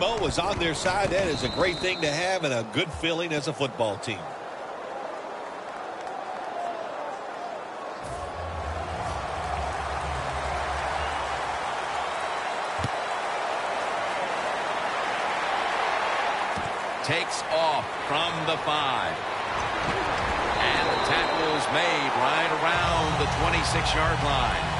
Mo is on their side. That is a great thing to have and a good feeling as a football team. Takes off from the 5. And the tackle is made right around the 26-yard line.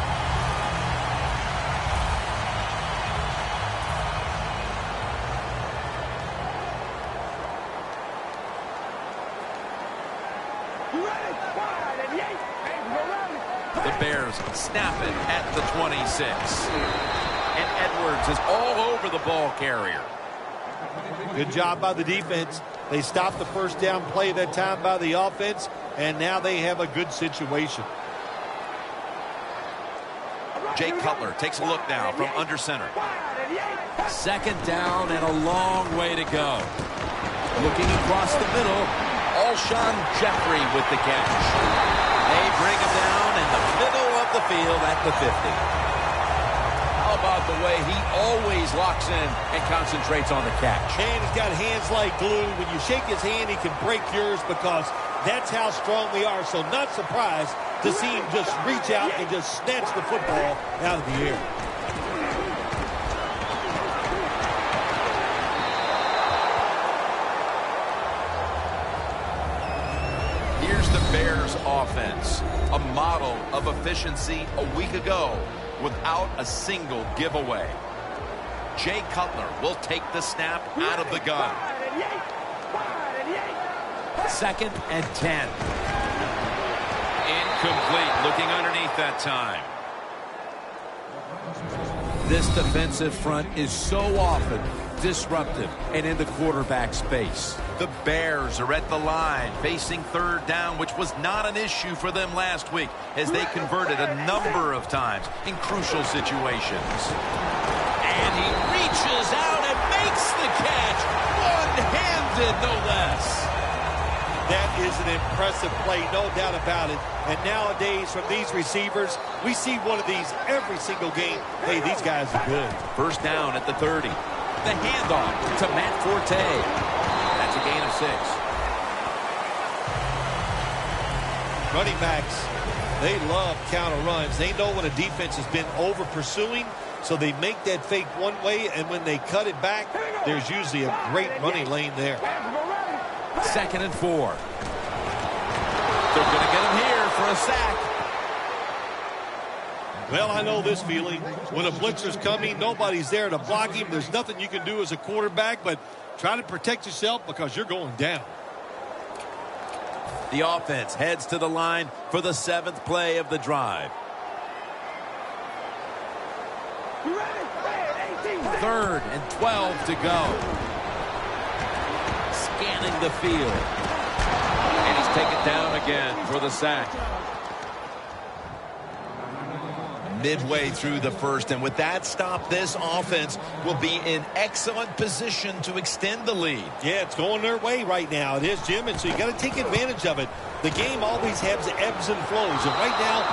The Bears snap it at the 26. And Edwards is all over the ball carrier. Good job by the defense. They stopped the first down play that time by the offense, and now they have a good situation. Jay Cutler takes a look now from under center. Second down and a long way to go. Looking across the middle, Alshon Jeffrey with the catch. They bring him down in the middle of the field at the 50. How about the way he always locks in and concentrates on the catch? And he's got hands like glue. When you shake his hand, he can break yours because that's how strong they are. So not surprised to see him just reach out and just snatch the football out of the air. Here's the Bears offense, a model of efficiency a week ago without a single giveaway. Jay Cutler will take the snap out of the gun. Second and 10. Incomplete, looking underneath that time. This defensive front is so often disruptive and in the quarterback space. The Bears are at the line facing third down, which was not an issue for them last week as they converted a number of times in crucial situations. And he reaches out and makes the catch, one-handed no less. That is an impressive play, no doubt about it. And nowadays, from these receivers, we see one of these every single game. Hey, these guys are good. First down at the 30. The handoff to Matt Forte. That's a gain of 6. Running backs, they love counter runs. They know when a defense has been over pursuing, so they make that fake one way, and when they cut it back, there's usually a great running lane there. Second and 4. They're going to get him here for a sack. Well, I know this feeling. When a blitzer's coming, nobody's there to block him. There's nothing you can do as a quarterback, but try to protect yourself because you're going down. The offense heads to the line for the 7th play of the drive. Third and 12 to go. Scanning the field. And he's taken down again for the sack. Midway through the first, and with that stop, this offense will be in excellent position to extend the lead. Yeah, it's going their way right now. It is, Jim, and so you got to take advantage of it. The game always has ebbs and flows, and right now,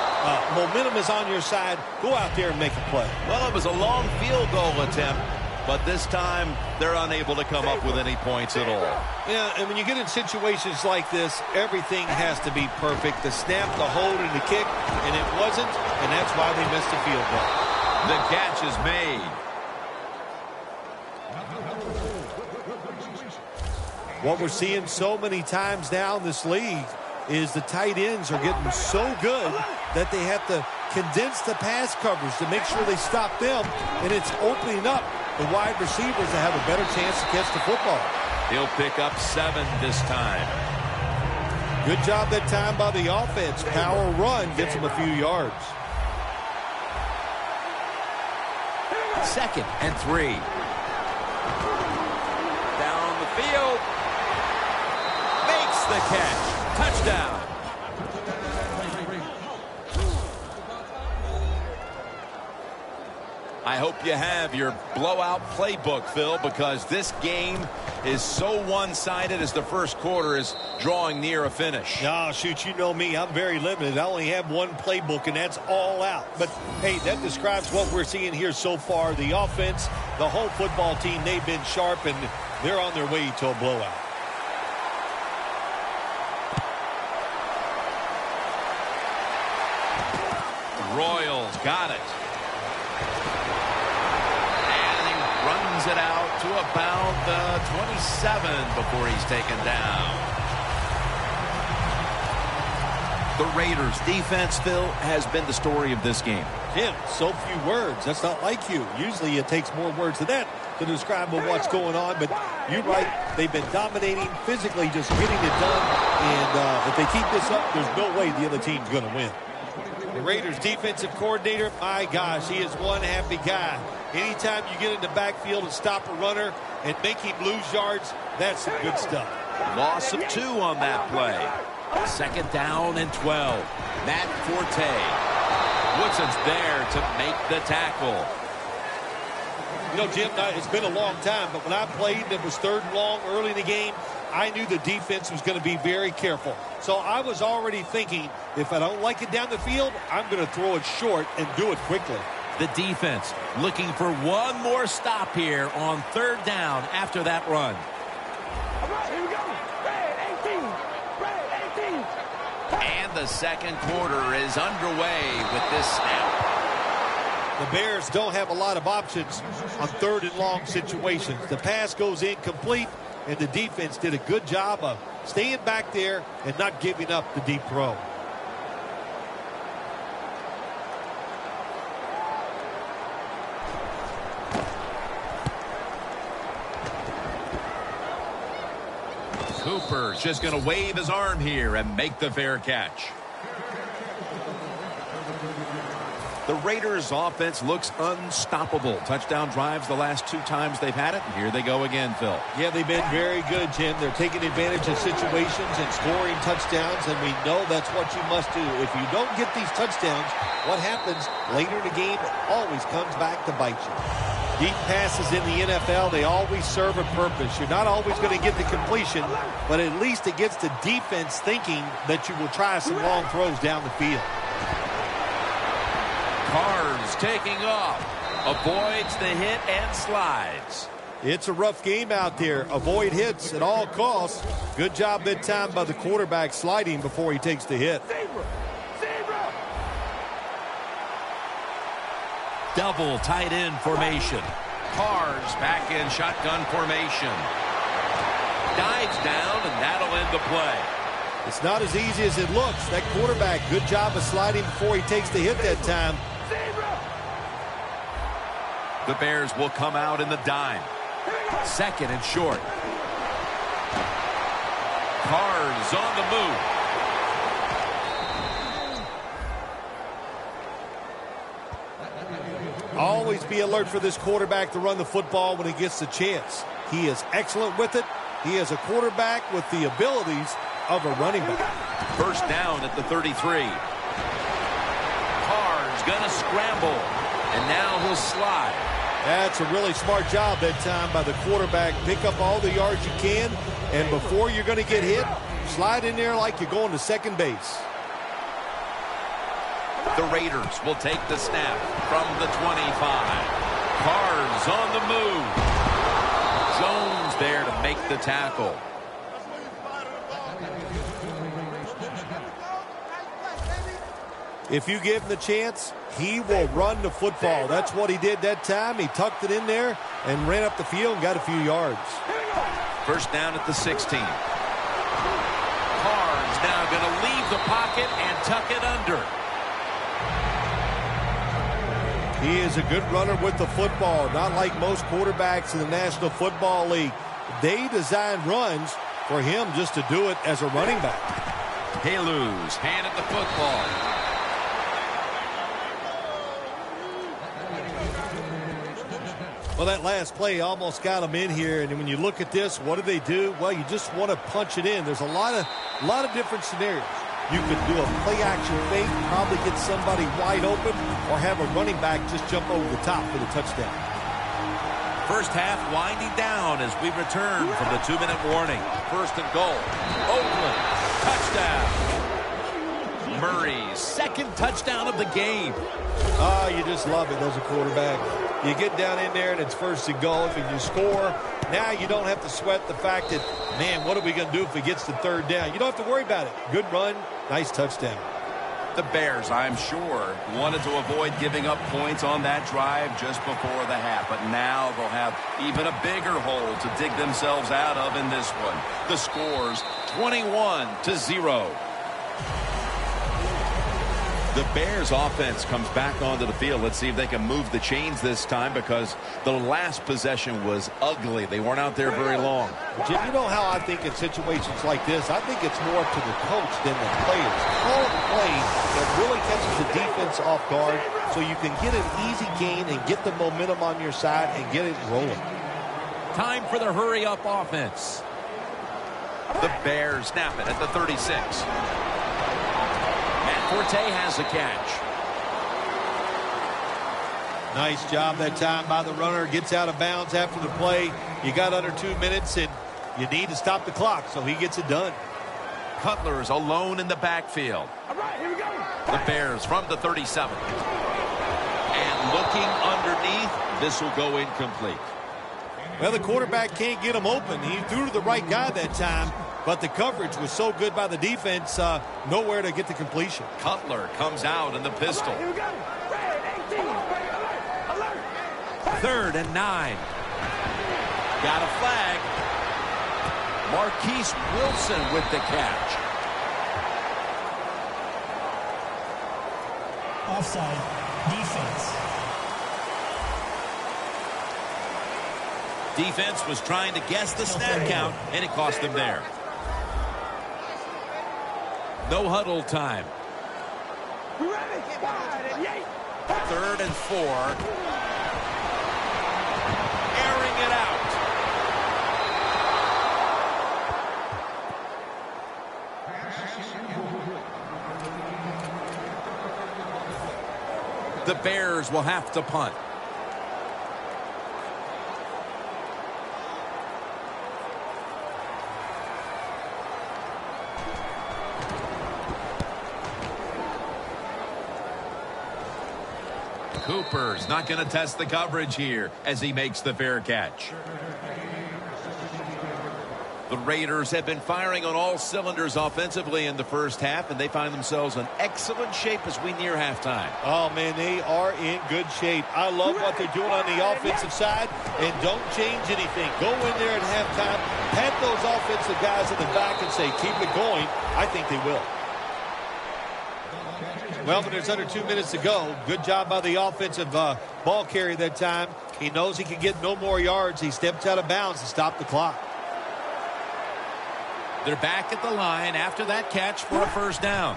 momentum is on your side. Go out there and make a play. Well, it was a long field goal attempt, but this time they're unable to come up with any points at all. Yeah, and when you get in situations like this, everything has to be perfect. The snap, the hold, and the kick, and it wasn't, and that's why they missed the field goal. The catch is made. What we're seeing so many times now in this league is the tight ends are getting so good that they have to condense the pass coverage to make sure they stop them, and it's opening up the wide receivers to have a better chance to catch the football. He'll pick up 7 this time. Good job that time by the offense. Power run gets them a few yards. Second and 3. Down the field. Makes the catch. Touchdown. I hope you have your blowout playbook, Phil, because this game is so one-sided as the first quarter is drawing near a finish. Oh, shoot, you know me. I'm very limited. I only have one playbook, and that's all out. But, hey, that describes what we're seeing here so far. The offense the whole football team, they've been sharp, and they're on their way to a blowout. Royals got it. And he runs it out to about the 27 before he's taken down. The Raiders' defense, Phil, has been the story of this game. Jim, so few words. That's not like you. Usually it takes more words than that to describe what's going on. But you're right. They've been dominating, physically just getting it done. And if they keep this up, there's no way the other team's going to win. The Raiders defensive coordinator, my gosh, he is one happy guy. Anytime you get in the backfield and stop a runner and make him lose yards, that's some good stuff. Loss of 2 on that play. 2nd down and 12. Matt Forte. Woodson's there to make the tackle. You know, Jim, it's been a long time, but when I played and it was 3rd and long early in the game, I knew the defense was going to be very careful. So I was already thinking, if I don't like it down the field, I'm going to throw it short and do it quickly. The defense looking for one more stop here on 3rd down after that run. All right, here we go. Red 18. Red 18. And the 2nd quarter is underway with this snap. The Bears don't have a lot of options on 3rd and long situations. The pass goes incomplete, and the defense did a good job of staying back there and not giving up the deep throw. Cooper's just going to wave his arm here and make the fair catch. The Raiders' offense looks unstoppable. Touchdown drives the last 2 times they've had it. And here they go again, Phil. Yeah, they've been very good, Jim. They're taking advantage of situations and scoring touchdowns, and we know that's what you must do. If you don't get these touchdowns, what happens later in the game, it always comes back to bite you. Deep passes in the NFL, they always serve a purpose. You're not always going to get the completion, but at least it gets the defense thinking that you will try some long throws down the field. Carr's taking off. Avoids the hit and slides. It's a rough game out there. Avoid hits at all costs. Good job that time by the quarterback sliding before he takes the hit. Double tight end formation. Carr's back in shotgun formation. Dives down, and that'll end the play. It's not as easy as it looks. That quarterback, good job of sliding before he takes the hit that time. The Bears will come out in the dime. 2nd and short. Carr's on the move. Always be alert for this quarterback to run the football when he gets the chance. He is excellent with it. He is a quarterback with the abilities of a running back. 1st down at the 33. Carr's gonna scramble, and now he'll slide. That's a really smart job that time by the quarterback. Pick up all the yards you can, and before you're going to get hit, slide in there like you're going to second base. The Raiders will take the snap from the 25. Carr's on the move. Jones there to make the tackle. If you give him the chance, he will run the football. That's what he did that time. He tucked it in there and ran up the field and got a few yards. 1st down at the 16. Carr's now going to leave the pocket and tuck it under. He is a good runner with the football, not like most quarterbacks in the National Football League. They design runs for him just to do it as a running back. Halu's hand at the football. Well, that last play almost got them in here, and when you look at this, what do? Well, you just want to punch it in. There's a lot of different scenarios. You could do a play-action fake, probably get somebody wide open, or have a running back just jump over the top for the touchdown. 1st half winding down as we return from the 2-minute warning. 1st and goal. Oakland, touchdown. Murray's 2nd touchdown of the game. Oh, you just love it as a quarterback. You get down in there and it's first and goal. If you score, now you don't have to sweat the fact that, man, what are we going to do if it gets to third down? You don't have to worry about it. Good run, nice touchdown. The Bears, I'm sure, wanted to avoid giving up points on that drive just before the half. But now they'll have even a bigger hole to dig themselves out of in this one. The score's 21-0. The Bears offense comes back onto the field. Let's see if they can move the chains this time, because the last possession was ugly. They weren't out there very long. Jim, you know how I think in situations like this, I think it's more up to the coach than the players. Call a play that really catches the defense off guard so you can get an easy gain and get the momentum on your side and get it rolling. Time for the hurry-up offense. The Bears snap it at the 36. Forte has the catch. Nice job that time by the runner. Gets out of bounds after the play. You got under 2 minutes, and you need to stop the clock, so he gets it done. Cutler's alone in the backfield. All right, here we go. The Bears from the 37. And looking underneath, this will go incomplete. Well, the quarterback can't get him open. He threw to the right guy that time, but the coverage was so good by the defense, nowhere to get the completion. Cutler comes out in the pistol. Here we go. Red 18. Alert. 3rd and 9. Got a flag. Marquise Wilson with the catch. Offside. Defense. Defense was trying to guess the snap count, and it cost them there. No huddle time. We ready? 3rd and 4. Airing it out. The Bears will have to punt. Cooper's not going to test the coverage here as he makes the fair catch. The Raiders have been firing on all cylinders offensively in the first half, and they find themselves in excellent shape as we near halftime. Oh, man, they are in good shape. I love what they're doing on the offensive side, and don't change anything. Go in there at halftime, pat those offensive guys in the back and say, keep it going. I think they will. Well, but there's under 2 minutes to go. Good job by the offensive ball carrier that time. He knows he can get no more yards. He steps out of bounds to stop the clock. They're back at the line after that catch for a first down.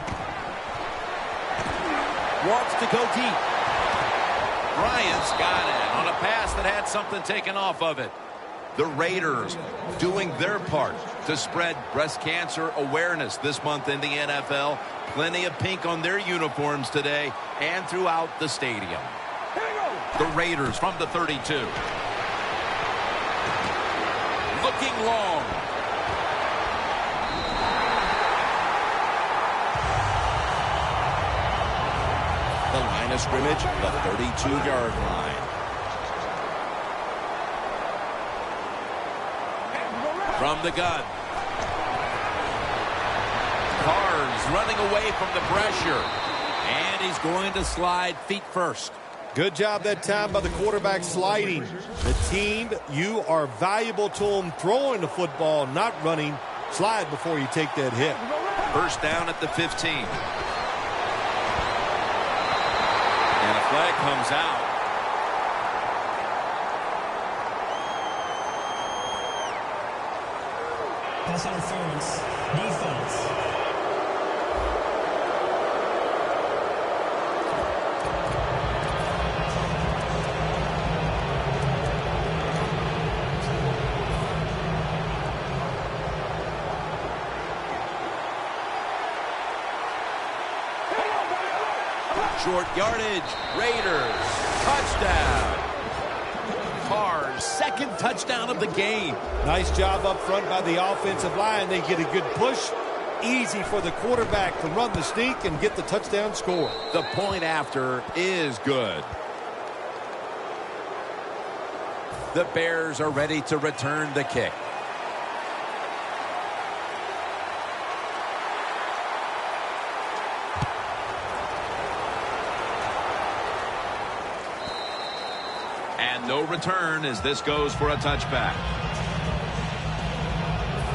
Wants to go deep. Bryant's got it on a pass that had something taken off of it. The Raiders doing their part to spread breast cancer awareness this month in the NFL. Plenty of pink on their uniforms today and throughout the stadium. The Raiders from the 32. Looking long. The line of scrimmage, the 32-yard line. From the gun. Carr's running away from the pressure. And he's going to slide feet first. Good job that time by the quarterback sliding. The team, you are valuable to them throwing the football, not running. Slide before you take that hit. First down at the 15. And a flag comes out. Pass interference. Defense. Short yardage. Raiders. Touchdown. Carr's second touchdown of the game. Nice job up front by the offensive line. They get a good push. Easy for the quarterback to run the sneak and get the touchdown score. The point after is good. The Bears are ready to return the kick. And no return as this goes for a touchback.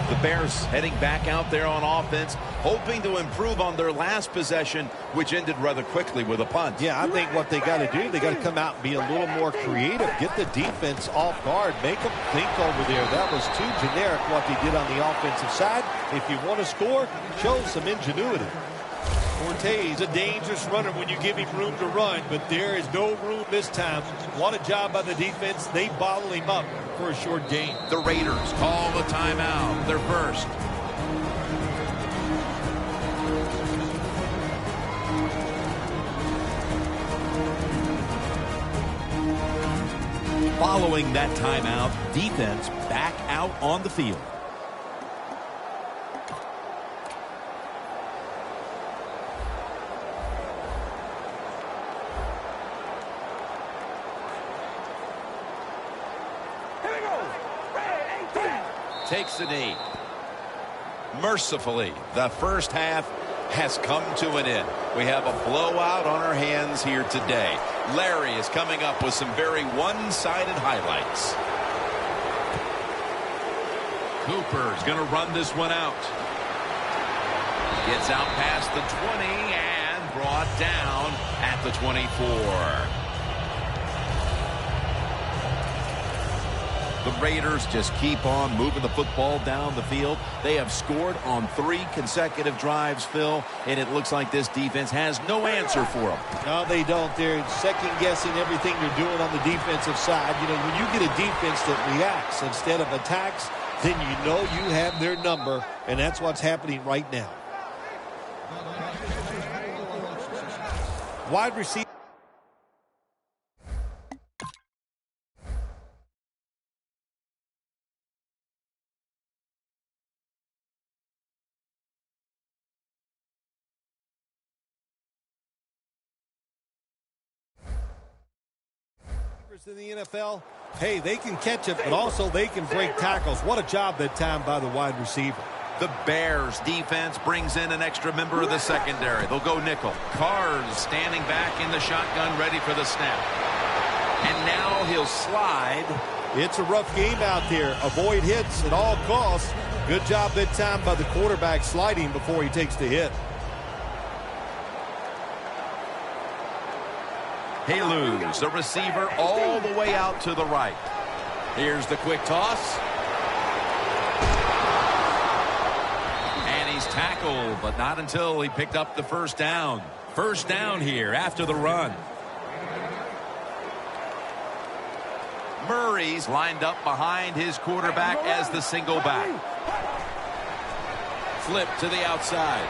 The Bears heading back out there on offense, hoping to improve on their last possession, which ended rather quickly with a punt. Yeah, I think what they got to do, they got to come out and be a little more creative. Get the defense off guard. Make them think over there. That was too generic what they did on the offensive side. If you want to score, show some ingenuity. Forte's a dangerous runner when you give him room to run, but there is no room this time. What a job by the defense. They bottle him up for a short gain. The Raiders call the timeout. Their first. Following that timeout, defense back out on the field. Takes the knee. Mercifully, the first half has come to an end. We have a blowout on our hands here today. Larry is coming up with some very one-sided highlights. Cooper's going to run this one out. Gets out past the 20 and brought down at the 24. The Raiders just keep on moving the football down the field. They have scored on 3 consecutive drives, Phil, and it looks like this defense has no answer for them. No, they don't. They're second-guessing everything they're doing on the defensive side. You know, when you get a defense that reacts instead of attacks, then you know you have their number, and that's what's happening right now. Wide receiver. In the NFL, hey, they can catch it, but also they can break tackles. What a job that time by the wide receiver. The Bears defense brings in an extra member of the secondary. They'll go nickel. Carr's standing back in the shotgun, ready for the snap. And now he'll slide. It's a rough game out there. Avoid hits at all costs. Good job that time by the quarterback sliding before he takes the hit. Haluz, the receiver, all the way out to the right. Here's the quick toss. And he's tackled, but not until he picked up the first down. First down here after the run. Murray's lined up behind his quarterback as the single back. Flip to the outside.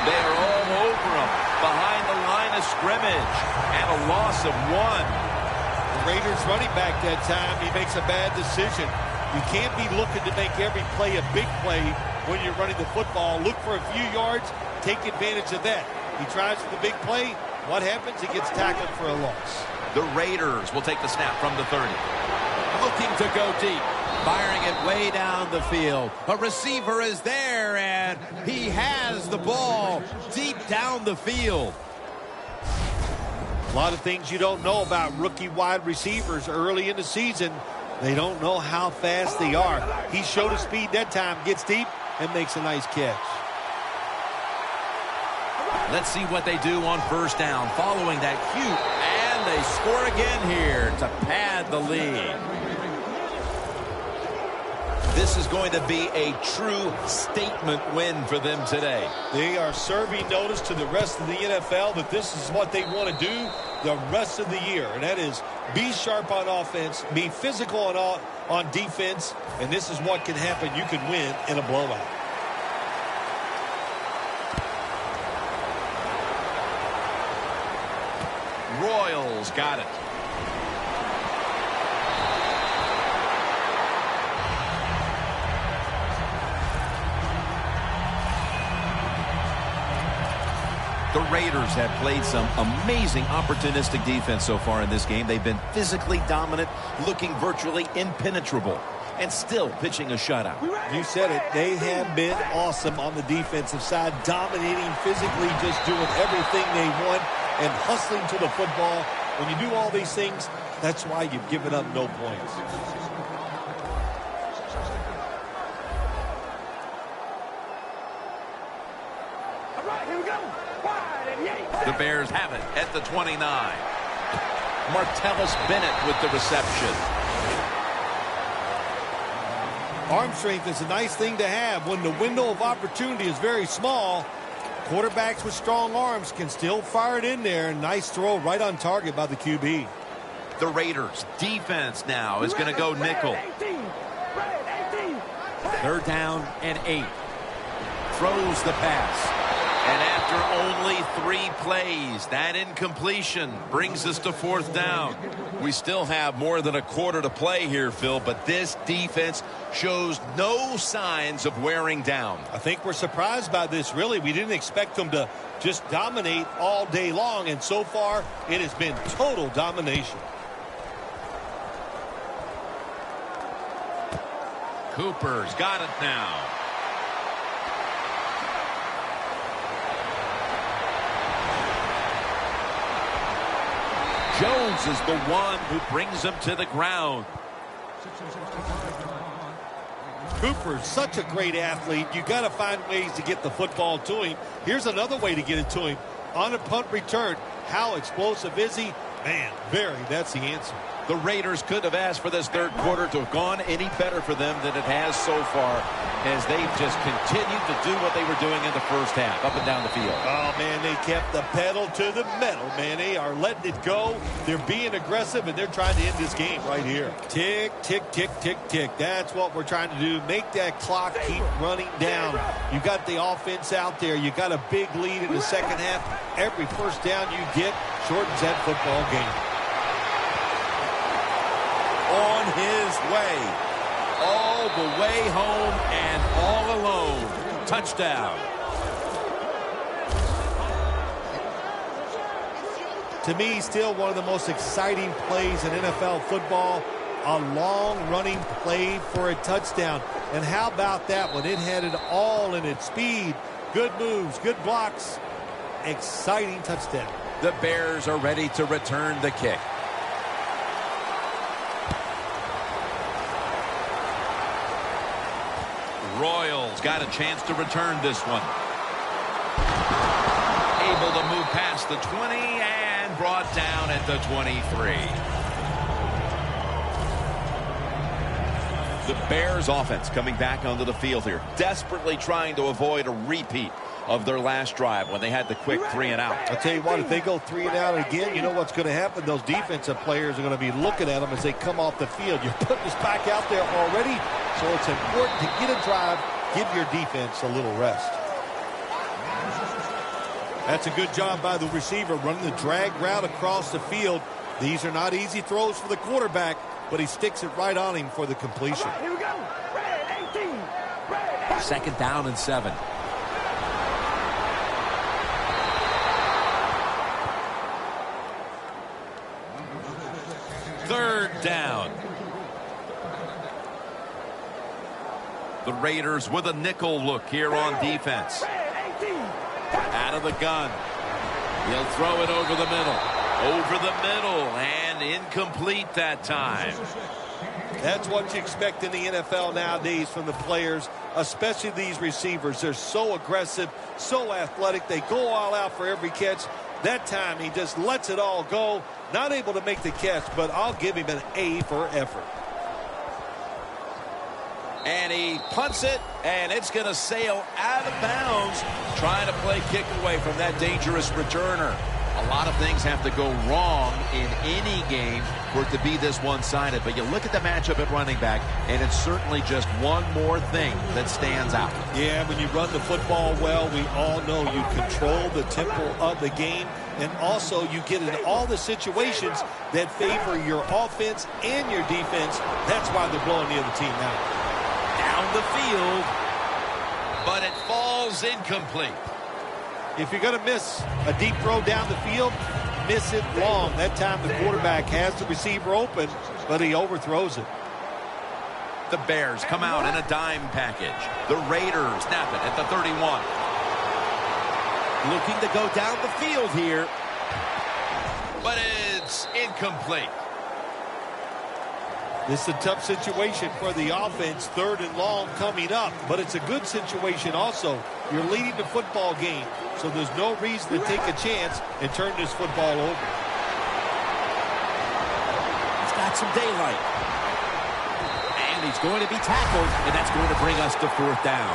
They're all over him. Behind the line of scrimmage, and a loss of 1. The Raiders running back that time, he makes a bad decision. You can't be looking to make every play a big play when you're running the football. Look for a few yards, take advantage of that. He tries for the big play. What happens? He gets tackled for a loss. The Raiders will take the snap from the 30. Looking to go deep. Firing it way down the field. A receiver is there, and he has the ball deep down the field. A lot of things you don't know about rookie wide receivers early in the season. They don't know how fast they are. He showed his speed that time, gets deep, and makes a nice catch. Let's see what they do on first down following that cute, and they score again here to pad the lead. This is going to be a true statement win for them today. They are serving notice to the rest of the NFL that this is what they want to do the rest of the year. And that is be sharp on offense, be physical on defense, and this is what can happen. You can win in a blowout. Royals got it. The Raiders have played some amazing opportunistic defense so far in this game. They've been physically dominant, looking virtually impenetrable, and still pitching a shutout. You said it. They have been awesome on the defensive side, dominating physically, just doing everything they want and hustling to the football. When you do all these things, that's why you've given up no points. All right, here we go. Wide and yay. The Bears have it at the 29. Martellus Bennett with the reception. Arm strength is a nice thing to have when the window of opportunity is very small. Quarterbacks with strong arms can still fire it in there. Nice throw right on target by the QB. The Raiders defense now is going to go nickel. 18. Red 18. 3rd down and 8. Throws the pass. And after only 3 plays, that incompletion brings us to 4th down. We still have more than a quarter to play here, Phil, but this defense shows no signs of wearing down. I think we're surprised by this, really. We didn't expect them to just dominate all day long, and so far it has been total domination. Cooper's got it now. Jones is the one who brings him to the ground. Cooper's such a great athlete. You got to find ways to get the football to him. Here's another way to get it to him. On a punt return, how explosive is he? Man, that's the answer. The Raiders couldn't have asked for this 3rd quarter to have gone any better for them than it has so far, as they've just continued to do what they were doing in the 1st half, up and down the field. Oh, man, they kept the pedal to the metal, man. They are letting it go. They're being aggressive, and they're trying to end this game right here. Tick, tick, tick, tick, tick. That's what we're trying to do. Make that clock keep running down. You got the offense out there. You got a big lead in the 2nd half. Every 1st down you get shortens that football game. On his way. All the way home and all alone. Touchdown. To me, still one of the most exciting plays in NFL football. A long running play for a touchdown. And how about that one? It had it all in its speed. Good moves, good blocks. Exciting touchdown. The Bears are ready to return the kick. Royals got a chance to return this one. Able to move past the 20 and brought down at the 23. The Bears offense coming back onto the field here, desperately trying to avoid a repeat of their last drive when they had the quick 3 and out. I'll tell you what, if they go 3 and out again, you know what's going to happen? Those defensive players are going to be looking at them as they come off the field. You're putting this back out there already, so it's important to get a drive, give your defense a little rest. That's a good job by the receiver, running the drag route across the field. These are not easy throws for the quarterback, but he sticks it right on him for the completion. Here we go. Red 18. Red 2nd down and 7. Third down. The Raiders with a nickel look here on defense. Out of the gun. He'll throw it over the middle. Over the middle and incomplete that time. That's what you expect in the NFL nowadays from the players, especially these receivers. They're so aggressive, so athletic. They go all out for every catch. That time he just lets it all go. Not able to make the catch, but I'll give him an A for effort. And he punts it, and it's going to sail out of bounds, trying to play kick away from that dangerous returner. A lot of things have to go wrong in any game for it to be this one-sided. But you look at the matchup at running back, and it's certainly just one more thing that stands out. Yeah, when you run the football well, we all know you control the tempo of the game. And also you get in all the situations that favor your offense and your defense. That's why they're blowing the other team out. Down the field, but it falls incomplete. If you're going to miss a deep throw down the field, miss it long. That time the quarterback has the receiver open, but he overthrows it. The Bears come out in a dime package. The Raiders snap it at the 31. Looking to go down the field here. But it's incomplete. This is a tough situation for the offense, 3rd and long coming up, but it's a good situation also. You're leading the football game, so there's no reason to take a chance and turn this football over. He's got some daylight. And he's going to be tackled, and that's going to bring us to 4th down.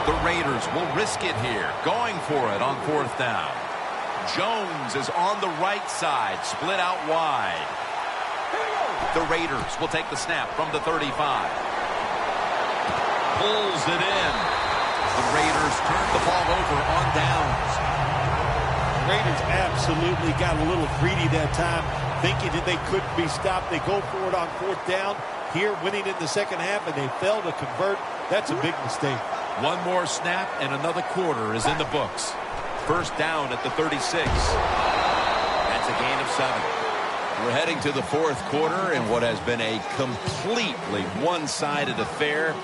The Raiders will risk it here, going for it on 4th down. Jones is on the right side, split out wide. The Raiders will take the snap from the 35. Pulls it in. The Raiders turn the ball over on downs. The Raiders absolutely got a little greedy that time, thinking that they couldn't be stopped. They go for it on 4th down. Here, winning in the second half, and they fail to convert. That's a big mistake. One more snap, and another quarter is in the books. 1st down at the 36. That's a gain of 7. We're heading to the 4th quarter in what has been a completely one-sided affair.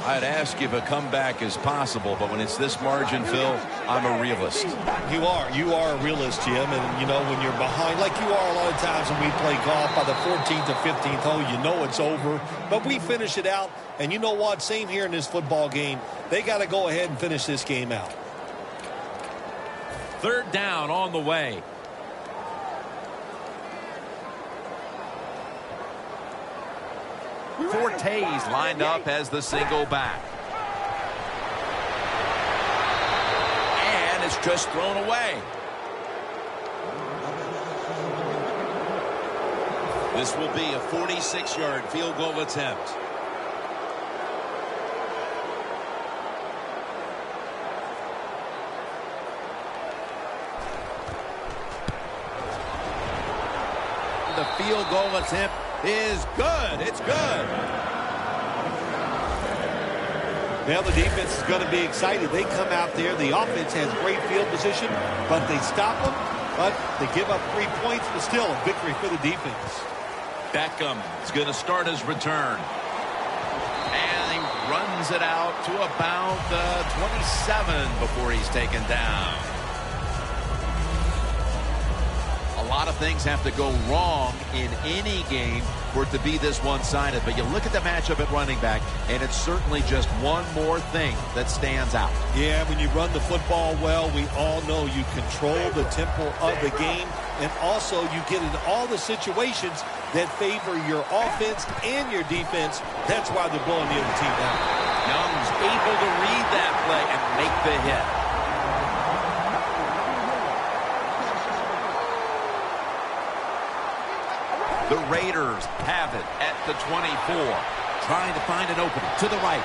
I'd ask if a comeback is possible, but when it's this margin, Phil, I'm a realist. You are a realist, Jim, and you know when you're behind, like you are a lot of times when we play golf, by the 14th or 15th hole, you know it's over, but we finish it out, and you know what, same here in this football game, they got to go ahead and finish this game out. 3rd down on the way. Forte's lined up as the single back. And it's just thrown away. This will be a 46-yard field goal attempt. The field goal attempt is good. It's good. Now the defense is going to be excited. They come out there. The offense has great field position, but they stop them. But they give up 3 points, but still a victory for the defense. Beckham is going to start his return. And he runs it out to about the 27 before he's taken down. A lot of things have to go wrong in any game for it to be this one-sided. But you look at the matchup at running back, and it's certainly just one more thing that stands out. Yeah, when you run the football well, we all know you control the tempo of the game, and also you get in all the situations that favor your offense and your defense. That's why they're blowing the other team out. Young's able to read that play and make the hit. The Raiders have it at the 24. Trying to find an opening to the right.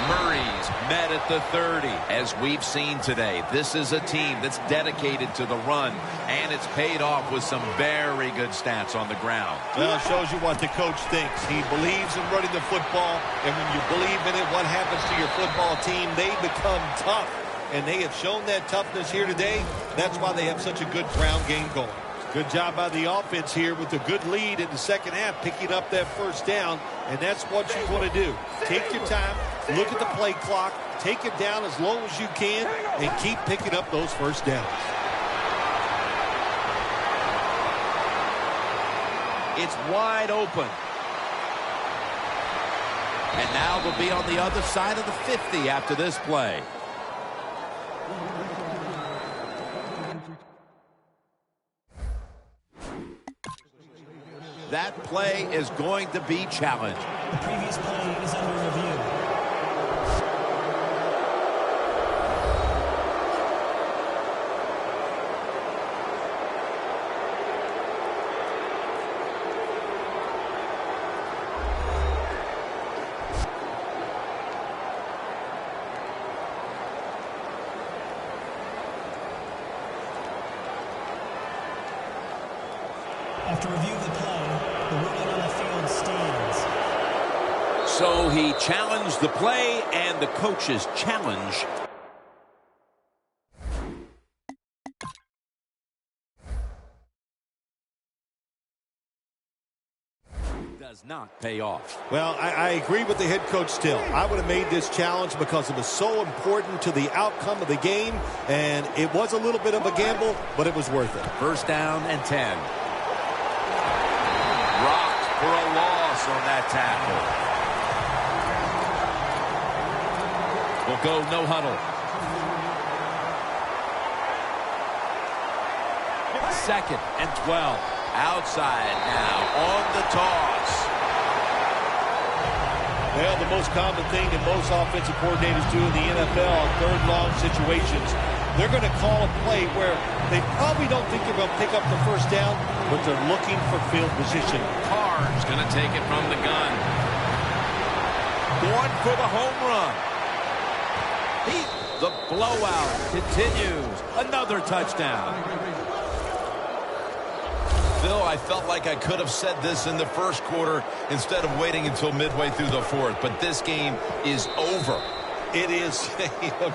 Murray's met at the 30. As we've seen today, this is a team that's dedicated to the run, and it's paid off with some very good stats on the ground. Well, it shows you what the coach thinks. He believes in running the football, and when you believe in it, what happens to your football team? They become tough, and they have shown that toughness here today. That's why they have such a good ground game going. Good job by the offense here with a good lead in the second half, picking up that 1st down, and that's what you want to do. Take your time, look at the play clock, take it down as low as you can, and keep picking up those 1st downs. It's wide open. And now they'll be on the other side of the 50 after this play. That play is going to be challenged. The previous play is under review. After review of the play, the ruling on the field stands. So he challenged the play, and the coach's challenge does not pay off. Well, I agree with the head coach still. I would have made this challenge because it was so important to the outcome of the game, and it was a little bit of a gamble, but it was worth it. First down and 10. Rocked for a loss on that tackle. We'll go no huddle. Second and 12. Outside now on the toss. Well, the most common thing that most offensive coordinators do in the NFL on third long situations, they're going to call a play where they probably don't think they're going to pick up the first down, but they're looking for field position. Carr's going to take it from the gun. Going for the home run. The blowout continues. Another touchdown. Phil, I felt like I could have said this in the first quarter instead of waiting until midway through the fourth, but this game is over. It is,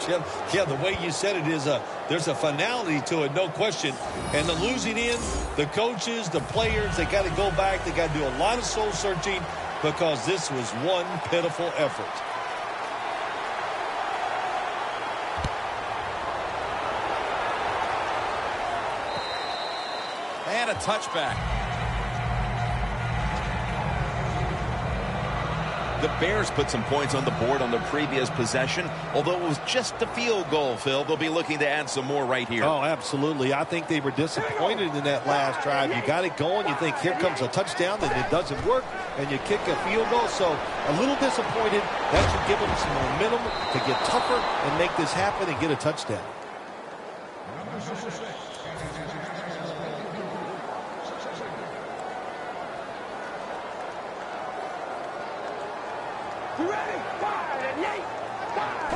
Jim, the way you said it is there's a finality to it, no question. And the losing end, the coaches, the players, they got to go back. They got to do a lot of soul searching because this was one pitiful effort. And a touchback. The Bears put some points on the board on the previous possession. Although it was just a field goal, Phil, they'll be looking to add some more right here. Oh, absolutely. I think they were disappointed in that last drive. You got it going. You think here comes a touchdown, then it doesn't work, and you kick a field goal. So a little disappointed. That should give them some momentum to get tougher and make this happen and get a touchdown.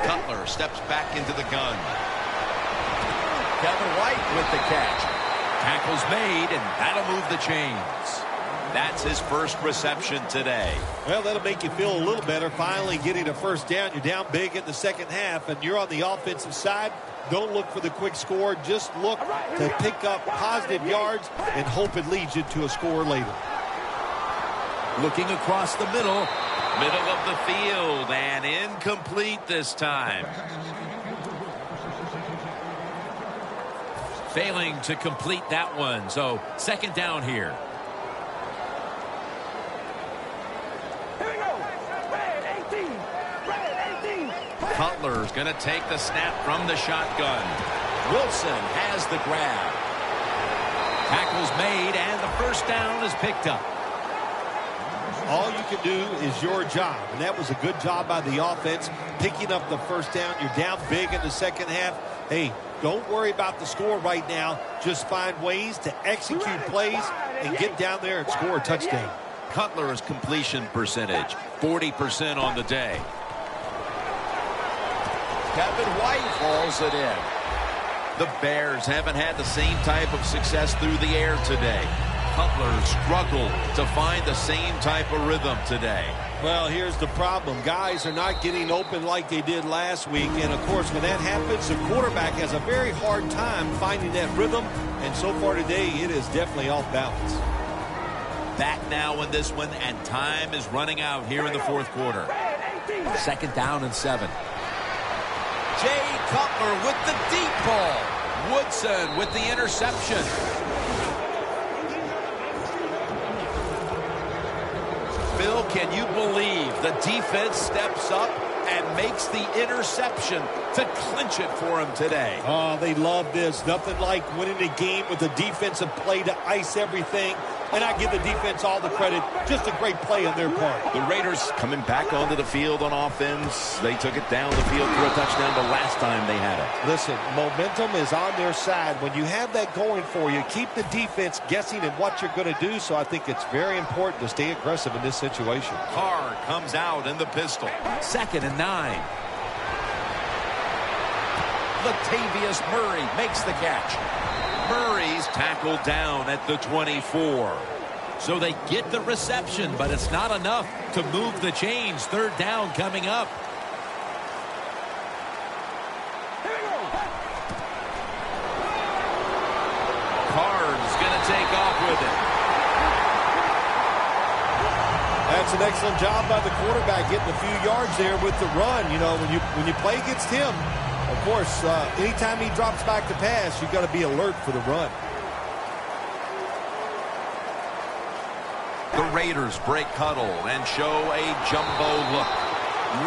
Cutler steps back into the gun. Kevin White with the catch. Tackle's made, and that'll move the chains. That's his first reception today. Well, that'll make you feel a little better. Finally getting a first down. You're down big in the second half, and you're on the offensive side. Don't look for the quick score. Just look to pick up positive yards and hope it leads you to a score later. Looking across the middle. Middle of the field and incomplete this time. Failing to complete that one. So second down here. Here we go. Red 18. Red 18. Cutler's going to take the snap from the shotgun. Wilson has the grab. Tackle's made, and the first down is picked up. All you can do is your job, and that was a good job by the offense, picking up the first down. You're down big in the second half. Hey, don't worry about the score right now. Just find ways to execute plays and get down there and score a touchdown. Cutler's completion percentage, 40% on the day. Kevin White hauls it in. The Bears haven't had the same type of success through the air today. Cutler struggled to find the same type of rhythm today. Well, here's the problem. Guys are not getting open like they did last week. And, of course, when that happens, the quarterback has a very hard time finding that rhythm. And so far today, it is definitely off balance. Back now in this one, and time is running out here in the fourth quarter. Second down and 7. Jay Cutler with the deep ball. Woodson with the interception. Phil, can you believe the defense steps up and makes the interception to clinch it for him today? Oh, they love this. Nothing like winning a game with a defensive play to ice everything. And I give the defense all the credit. Just a great play on their part. The Raiders coming back onto the field on offense. They took it down the field for a touchdown the last time they had it. Listen, momentum is on their side. When you have that going for you, keep the defense guessing at what you're going to do. So I think it's very important to stay aggressive in this situation. Carr comes out in the pistol. Second and 9. Latavius Murray makes the catch. Murray's tackled down at the 24. So they get the reception, but it's not enough to move the chains. Third down coming up. Carr's going to take off with it. That's an excellent job by the quarterback, getting a few yards there with the run. You know, when you play against him, of course, anytime he drops back to pass, you've got to be alert for the run. The Raiders break huddle and show a jumbo look.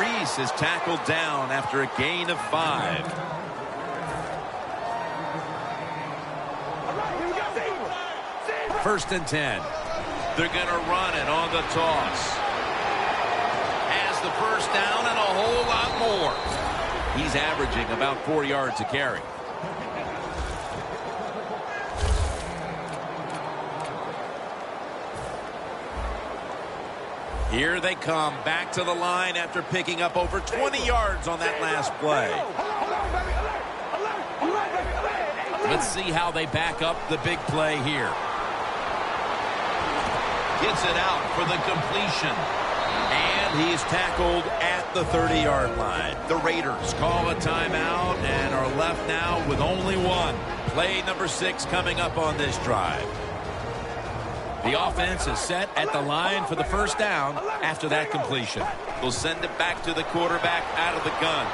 Reese is tackled down after a gain of 5. First and 10. They're going to run it on the toss. Has the first down and a whole lot more. He's averaging about 4 yards a carry. Here they come back to the line after picking up over 20 yards on that last play. Let's see how they back up the big play here. Gets it out for the completion. And he's tackled at the 30-yard line. The Raiders call a timeout and are left now with only one. Play number 6 coming up on this drive. The offense is set at the line for the first down after that completion. They'll send it back to the quarterback out of the gun.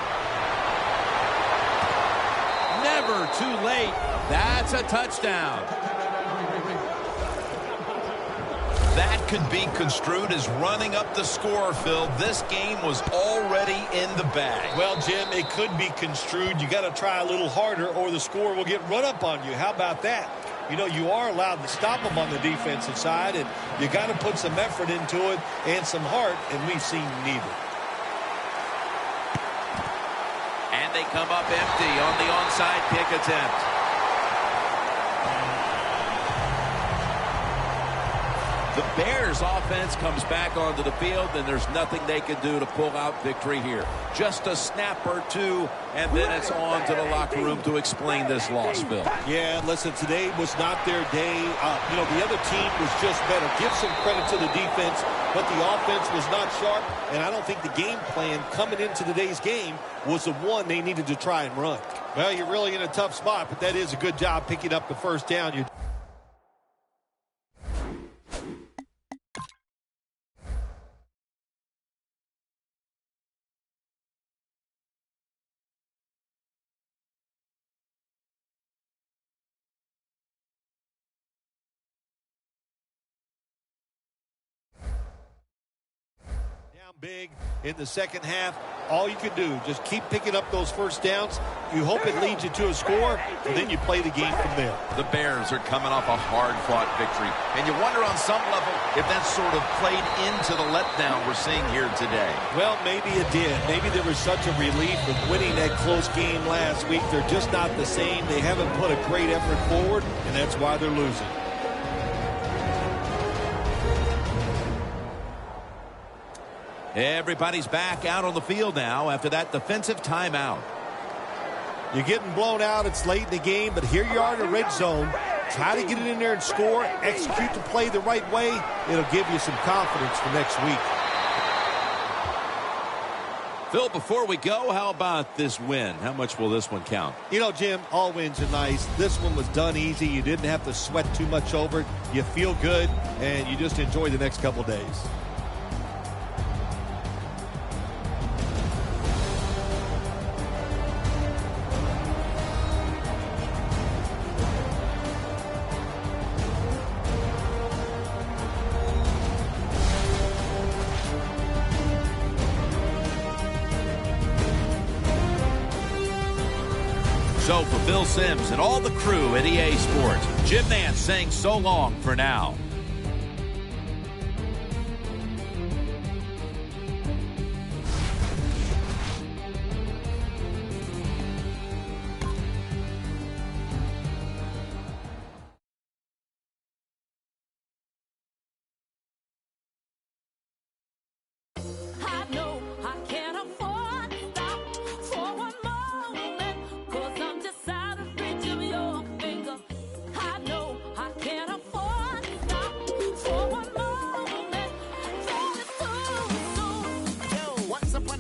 Never too late. That's a touchdown. That could be construed as running up the score, Phil. This game was already in the bag. Well, Jim, it could be construed. You got to try a little harder or the score will get run up on you. How about that? You know, you are allowed to stop them on the defensive side, and you got to put some effort into it and some heart, and we've seen neither. And they come up empty on the onside kick attempt. The Bears offense comes back onto the field, and there's nothing they can do to pull out victory here. Just a snap or two, and then it's on to the locker room to explain this loss, Bill. Yeah, listen, today was not their day. You know, the other team was just better. Give some credit to the defense, but the offense was not sharp, and I don't think the game plan coming into today's game was the one they needed to try and run. Well, you're really in a tough spot, but that is a good job picking up the first down. Big in the second half. All you can do, just keep picking up those first downs. You hope it leads you to a score, and then you play the game from there. The Bears are coming off a hard-fought victory, and you wonder on some level if that sort of played into the letdown we're seeing here today. Well, maybe it did. Maybe there was such a relief with winning that close game last week. They're just not the same. They haven't put a great effort forward, and that's why they're losing. Everybody's back out on the field now after that defensive timeout. You're getting blown out. It's late in the game, but here you are in the red zone. Try to get it in there and score. Execute the play the right way. It'll give you some confidence for next week. Phil, before we go, how about this win? How much will this one count? You know, Jim, all wins are nice. This one was done easy. You didn't have to sweat too much over it. You feel good, and you just enjoy the next couple days. So for Bill Sims and all the crew at EA Sports, Jim Nance saying so long for now.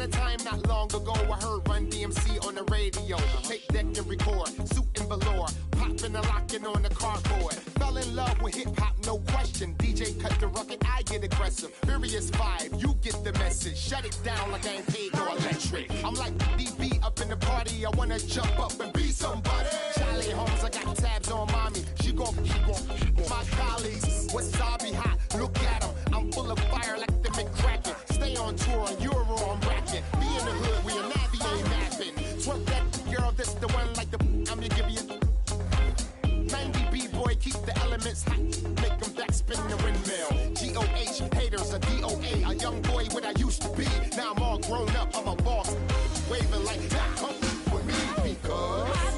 at a time not long ago, I heard Run DMC on the radio. Tape deck and record, suit and velour, popping and locking on the cardboard. Fell in love with hip hop, no question. DJ cut the ruckus, I get aggressive. Furious 5, you get the message. Shut it down like I ain't paid no electric. I'm like DB up in the party, I wanna jump up and be somebody. Charlie Holmes, I got tabs on mommy. She gon' my colleagues. Wasabi hot, look at them. I'm full of fire like the McCracken. Stay on tour on Euro, I'm racking. Be in the hood, we a navigate mapping. Twerk that girl, this the one like the I'm gonna give you 90 B-boy, keep the elements hot. Make them back spin the windmill. G-O-H, haters, a D-O-A. A young boy what I used to be. Now I'm all grown up, I'm a boss. Waving like that, come with me because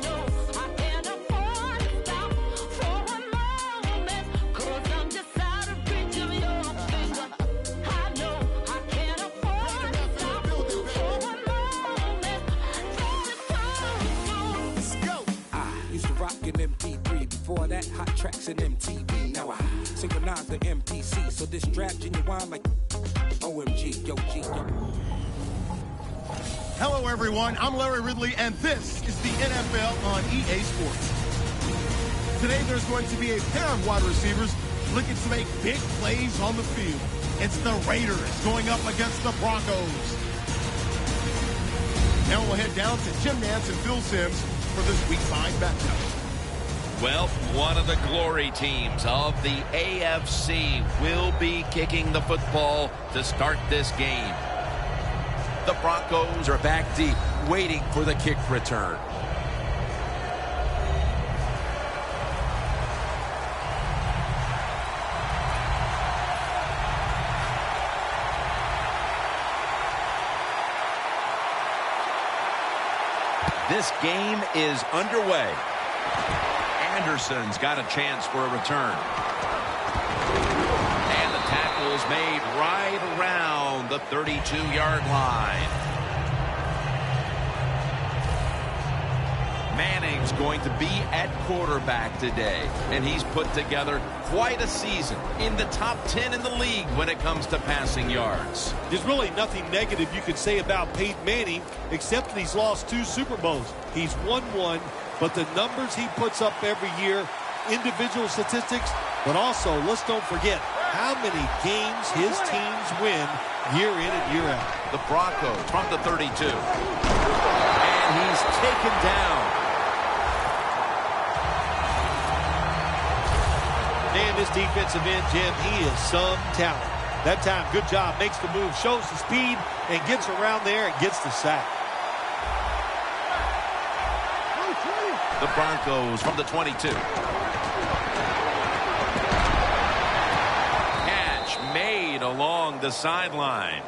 MP3. Before that, hot tracks and MTV. Now I synchronize the MPC, so this strap genuine like OMG, yo, G, yo. Hello, everyone. I'm Larry Ridley, and this is the NFL on EA Sports. Today, there's going to be a pair of wide receivers looking to make big plays on the field. It's the Raiders going up against the Broncos. Now we'll head down to Jim Nantz and Phil Simms for this Week 5 matchup. Well, one of the glory teams of the AFC will be kicking the football to start this game. The Broncos are back deep, waiting for the kick return. This game is underway. Anderson's got a chance for a return. And the tackle is made right around the 32-yard line. Manning's going to be at quarterback today, and he's put together quite a season, in the top 10 in the league when it comes to passing yards. There's really nothing negative you could say about Peyton Manning, except that he's lost 2 Super Bowls. He's won 1, but the numbers he puts up every year, individual statistics, but also, let's don't forget how many games his teams win year in and year out. The Broncos from the 32. And he's taken down. Man, this defensive end, Jim, he is some talent. That time, good job, makes the move, shows the speed, and gets around there and gets the sack. The Broncos from the 22. Catch made along the sideline.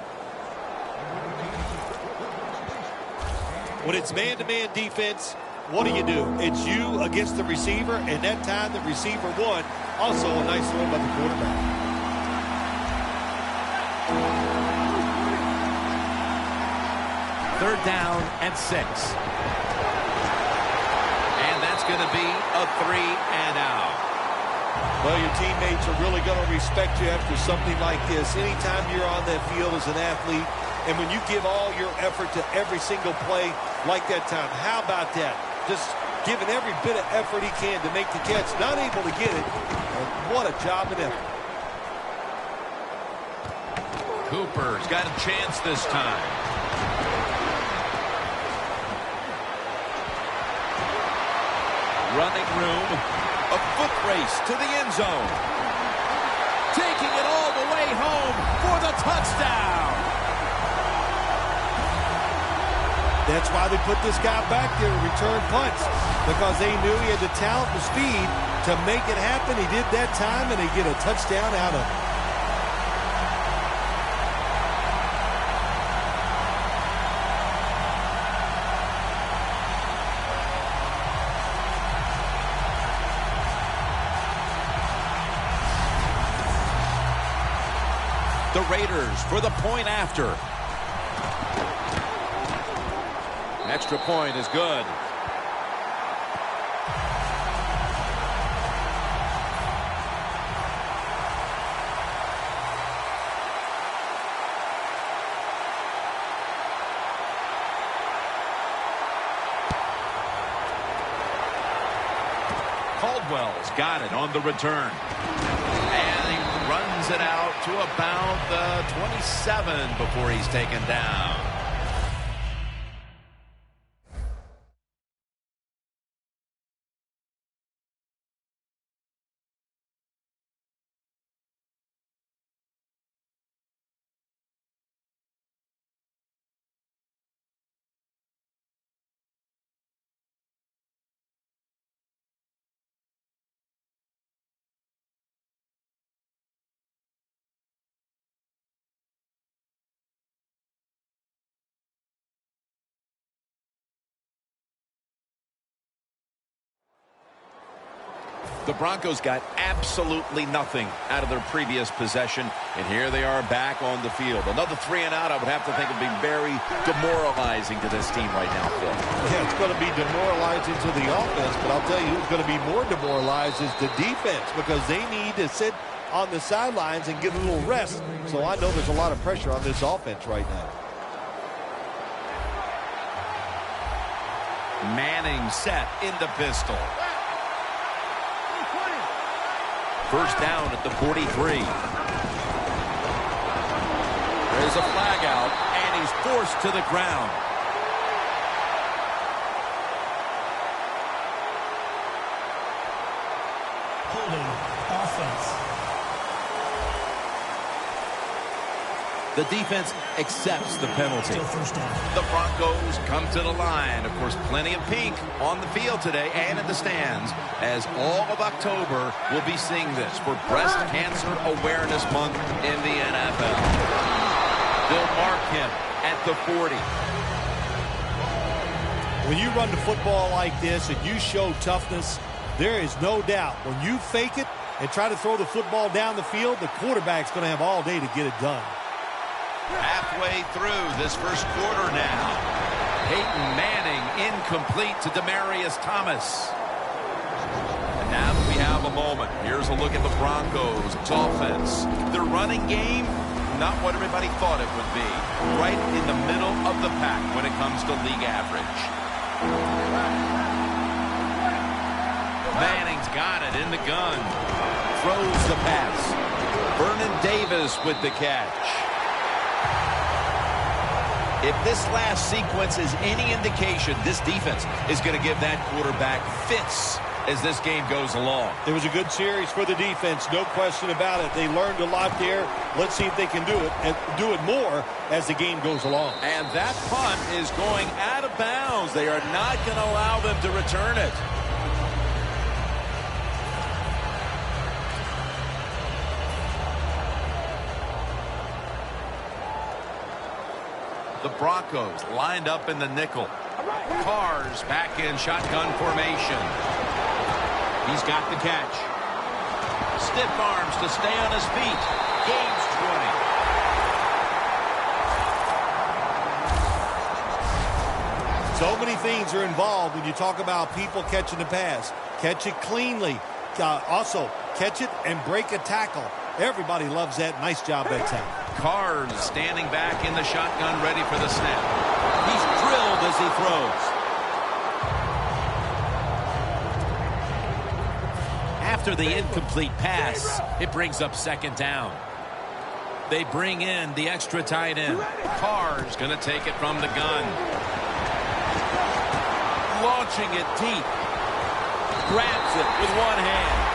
When it's man-to-man defense, what do? It's you against the receiver, and that time the receiver won. Also a nice throw by the quarterback. Third down and 6. It's going to be a 3 and out. Well, your teammates are really going to respect you after something like this. Anytime you're on that field as an athlete, and when you give all your effort to every single play like that time, how about that? Just giving every bit of effort he can to make the catch. Not able to get it. What a job and effort. Cooper's got a chance this time. Running room, a foot race to the end zone. Taking it all the way home for the touchdown. That's why they put this guy back there to return punts, because they knew he had the talent and speed to make it happen. He did that time, and they get a touchdown out of it. The Raiders for the point after. Extra point is good. Boswell's got it on the return. And he runs it out to about the 27 before he's taken down. The Broncos got absolutely nothing out of their previous possession, and here they are back on the field. Another 3 and out, I would have to think, would be very demoralizing to this team right now, Phil. Yeah, it's going to be demoralizing to the offense, but I'll tell you who's going to be more demoralized is the defense, because they need to sit on the sidelines and get a little rest. So I know there's a lot of pressure on this offense right now. Manning set in the pistol. First down at the 43. There's a flag out, and he's forced to the ground. Holding offense. The defense accepts the penalty. Still first down. The Broncos come to the line. Of course, plenty of pink on the field today and in the stands, as all of October will be seeing this for Breast Cancer Awareness Month in the NFL. They'll mark him at the 40. When you run the football like this and you show toughness, there is no doubt when you fake it and try to throw the football down the field, the quarterback's going to have all day to get it done. Halfway through this first quarter now. Peyton Manning incomplete to Demaryius Thomas. And now that we have a moment, here's a look at the Broncos' offense. Their running game, not what everybody thought it would be. Right in the middle of the pack when it comes to league average. Manning's got it in the gun. Throws the pass. Vernon Davis with the catch. If this last sequence is any indication, this defense is going to give that quarterback fits as this game goes along. It was a good series for the defense, no question about it. They learned a lot there. Let's see if they can do it and do it more as the game goes along. And that punt is going out of bounds. They are not going to allow them to return it. The Broncos lined up in the nickel. Carr's back in shotgun formation. He's got the catch. Stiff arms to stay on his feet. Gains 20. So many things are involved when you talk about people catching the pass. Catch it cleanly. Also, catch it and break a tackle. Everybody loves that. Nice job that time. Carr's standing back in the shotgun, ready for the snap. He's drilled as he throws. After the incomplete pass, it brings up second down. They bring in the extra tight end. Carr's going to take it from the gun. Launching it deep. Grabs it with one hand.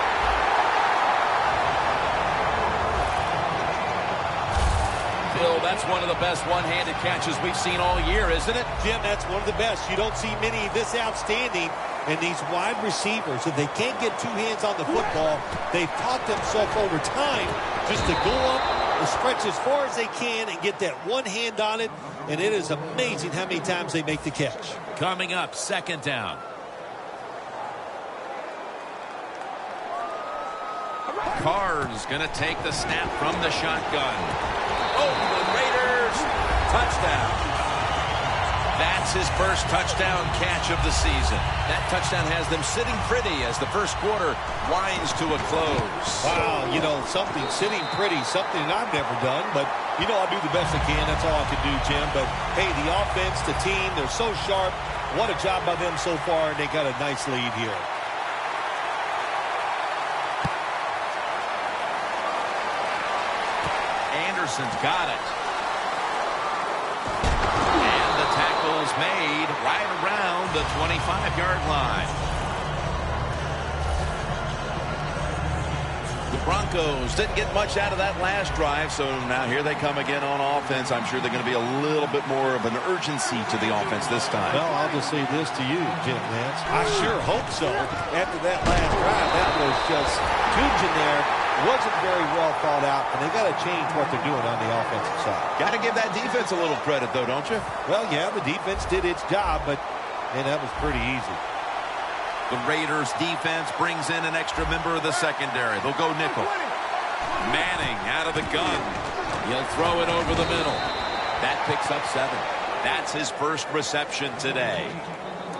Phil, that's one of the best one-handed catches we've seen all year, isn't it? Jim, that's one of the best. You don't see many this outstanding. And these wide receivers, if they can't get two hands on the football, they've taught themselves over time just to go up and stretch as far as they can and get that one hand on it. And it is amazing how many times they make the catch. Coming up, second down. Carr's going to take the snap from the shotgun. Oh, the Raiders, touchdown. That's his first touchdown catch of the season. That touchdown has them sitting pretty as the first quarter winds to a close. Wow, you know, something sitting pretty, something I've never done, but, you know, I'll do the best I can. That's all I can do, Jim. But, hey, the offense, the team, they're so sharp. What a job by them so far, and they got a nice lead here. Anderson's got it. And the tackle's made right around the 25-yard line. The Broncos didn't get much out of that last drive, so now here they come again on offense. I'm sure they're going to be a little bit more of an urgency to the offense this time. Well, I'll just say this to you, Jim Nance. I sure hope so. After that last drive, that was just Tugin there. Wasn't very well thought out, and they got to change what they're doing on the offensive side. Got to give that defense a little credit, though, don't you? Well, yeah, the defense did its job, but, man, that was pretty easy. The Raiders defense brings in an extra member of the secondary. They'll go nickel. Manning out of the gun. He'll throw it over the middle. That picks up 7. That's his first reception today.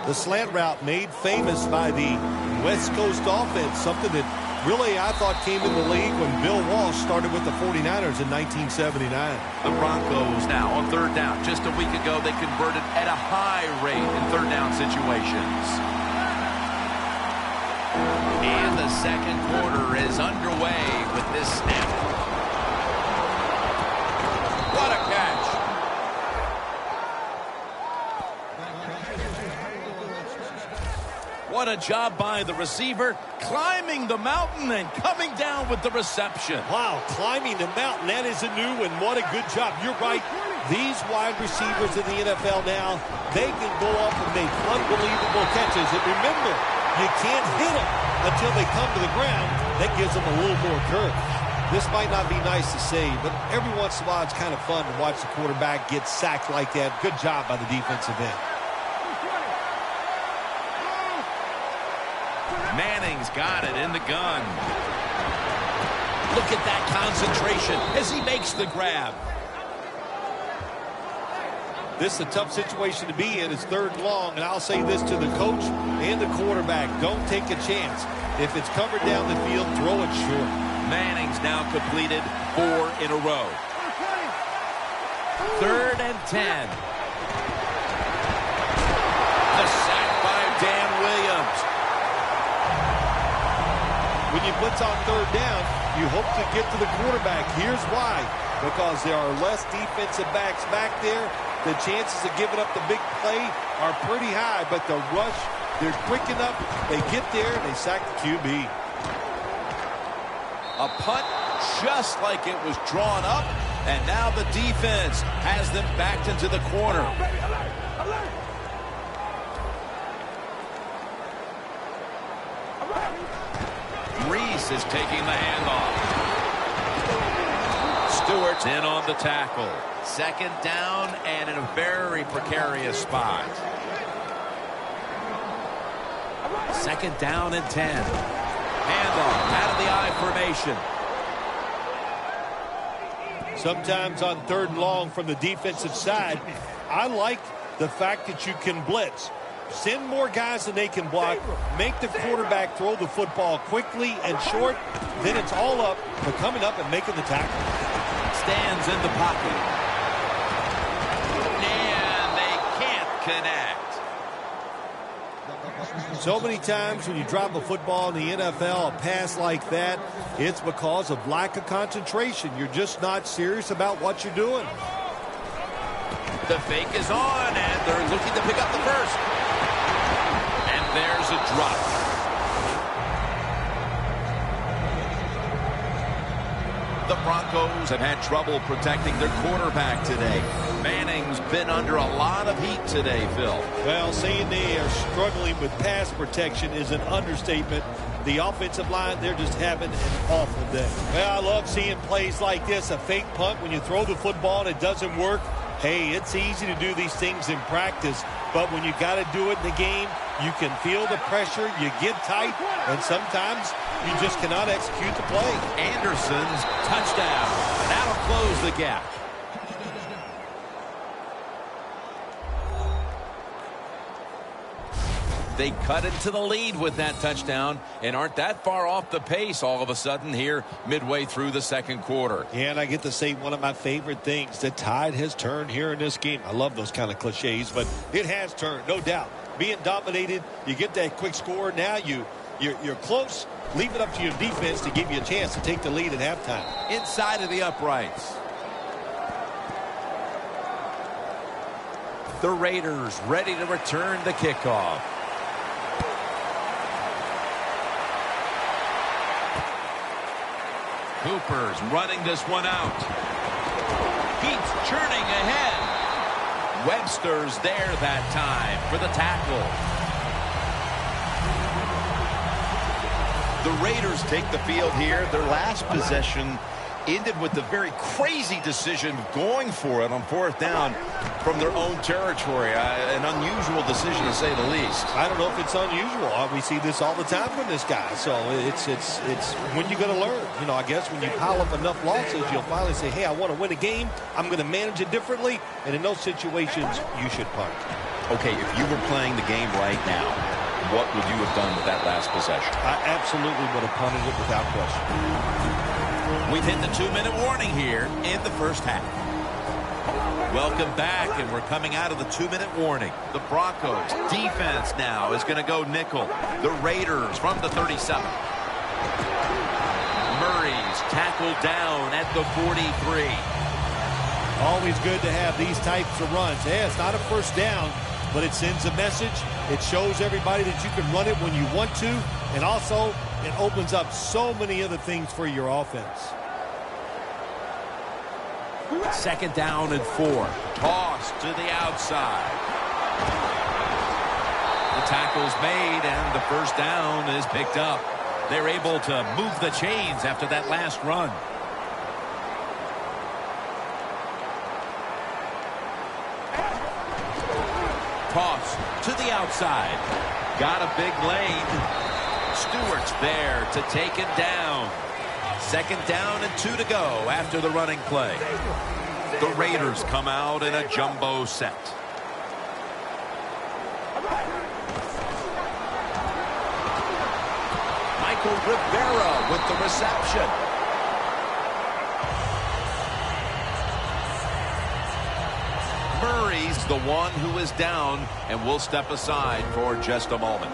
The slant route made famous by the West Coast offense, something that really I thought came in the league when Bill Walsh started with the 49ers in 1979. The Broncos now on third down. Just a week ago, they converted at a high rate in third down situations. And the second quarter is underway with this snap. What a catch. What a job by the receiver, climbing the mountain and coming down with the reception. Wow, climbing the mountain, that is a new one. What a good job. You're right. These wide receivers in the NFL now, they can go up and make unbelievable catches. And remember, you can't hit them until they come to the ground. That gives them a little more courage. This might not be nice to say, but every once in a while it's kind of fun to watch the quarterback get sacked like that. Good job by the defensive end. Manning's got it in the gun. Look at that concentration as he makes the grab. This is a tough situation to be in. It's third and long, and I'll say this to the coach and the quarterback. Don't take a chance. If it's covered down the field, throw it short. Manning's now completed 4 in a row. 3rd and 10. The sack by Dan Williams. When you blitz on third down, you hope to get to the quarterback. Here's why. Because there are less defensive backs back there. The chances of giving up the big play are pretty high, but the rush, they're quick enough. They get there, and they sack the QB. A punt just like it was drawn up, and now the defense has them backed into the corner. Reese is taking the handoff. Stewart's in on the tackle. 2nd down and in a very precarious spot. 2nd down and 10. Handoff out of the I formation. Sometimes on third and long from the defensive side, I like the fact that you can blitz. Send more guys than they can block. Make the quarterback throw the football quickly and short. Then it's all up for coming up and making the tackle. Stands in the pocket. And they can't connect. So many times when you drop a football in the NFL, a pass like that, it's because of lack of concentration. You're just not serious about what you're doing. The fake is on, and they're looking to pick up the first. And there's a drop. The Broncos have had trouble protecting their quarterback today. Manning's been under a lot of heat today, Phil. Well, saying they are struggling with pass protection is an understatement. The offensive line, they're just having an awful day. Well, I love seeing plays like this, a fake punt when you throw the football and it doesn't work. Hey, it's easy to do these things in practice, but when you got to do it in the game, you can feel the pressure, you get tight, and sometimes you just cannot execute the play. Anderson's touchdown. That'll close the gap. They cut into the lead with that touchdown and aren't that far off the pace all of a sudden here midway through the second quarter. Yeah, and I get to say one of my favorite things, the tide has turned here in this game. I love those kind of cliches, but it has turned, no doubt. Being dominated, you get that quick score. Now you're close. Leave it up to your defense to give you a chance to take the lead at halftime. Inside of the uprights. The Raiders ready to return the kickoff. Cooper's running this one out. Keeps churning ahead. Webster's there that time for the tackle. The Raiders take the field here. Their last possession ended with the very crazy decision of going for it on 4th down from their own territory. An unusual decision, to say the least. I don't know if it's unusual. We see this all the time from this guy. So it's when you're going to learn. You know, I guess when you pile up enough losses, you'll finally say, hey, I want to win a game. I'm going to manage it differently. And in those situations, you should punt. Okay, if you were playing the game right now, what would you have done with that last possession? I absolutely would have punted it without question. We've hit the 2-minute warning here in the first half. Welcome back, and we're coming out of the 2-minute warning. The Broncos defense now is going to go nickel. The Raiders from the 37. Murray's tackled down at the 43. Always good to have these types of runs. Yeah, it's not a first down, but it sends a message. It shows everybody that you can run it when you want to, and also it opens up so many other things for your offense. 2nd down and 4. Toss to the outside. The tackle's made, and the first down is picked up. They're able to move the chains after that last run. Toss to the outside. Got a big lane. Stewart's there to take it down. 2nd down and 2 to go after the running play. The Raiders come out in a jumbo set. Michael Rivera with the reception. Murray's the one who is down, and will step aside for just a moment.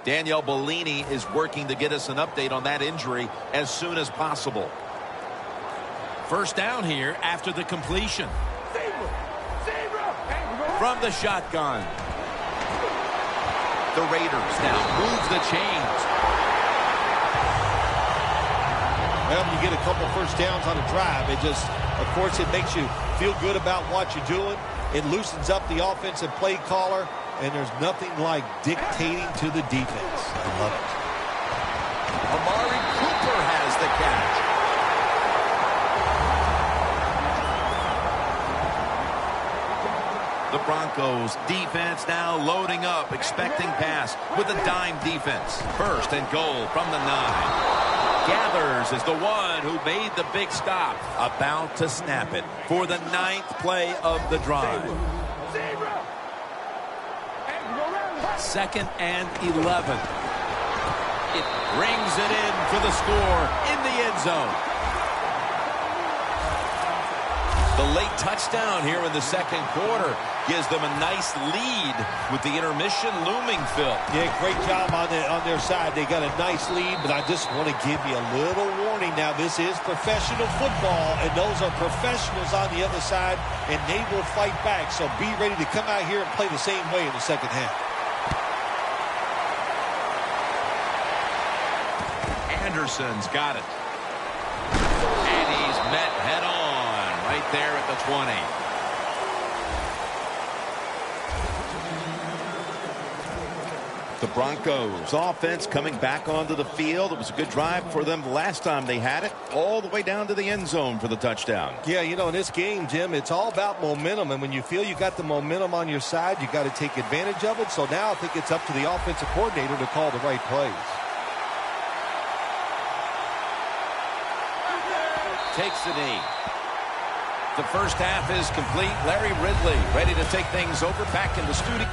Danielle Bellini is working to get us an update on that injury as soon as possible. First down here after the completion. From the shotgun. The Raiders now move the chains. Well, you get a couple first downs on a drive. It just, of course, it makes you feel good about what you're doing. It loosens up the offensive play caller. And there's nothing like dictating to the defense. I love it. Amari Cooper has the catch. The Broncos defense now loading up, expecting pass with a dime defense. 1st and goal from the 9. Gathers is the one who made the big stop. About to snap it for the 9th play of the drive. 2nd and 11. It brings it in for the score in the end zone. The late touchdown here in the 2nd quarter gives them a nice lead with the intermission looming, Phil. Yeah, great job on their side. They got a nice lead, but I just want to give you a little warning now. This is professional football, and those are professionals on the other side, and they will fight back. So be ready to come out here and play the same way in the 2nd half. Anderson's got it. And he's met head on right there at the 20. The Broncos offense coming back onto the field. It was a good drive for them the last time they had it, all the way down to the end zone for the touchdown. Yeah, you know, in this game, Jim, it's all about momentum. And when you feel you got the momentum on your side, you got to take advantage of it. So now I think it's up to the offensive coordinator to call the right plays. Takes the knee. The first half is complete. Larry Ridley ready to take things over back in the studio.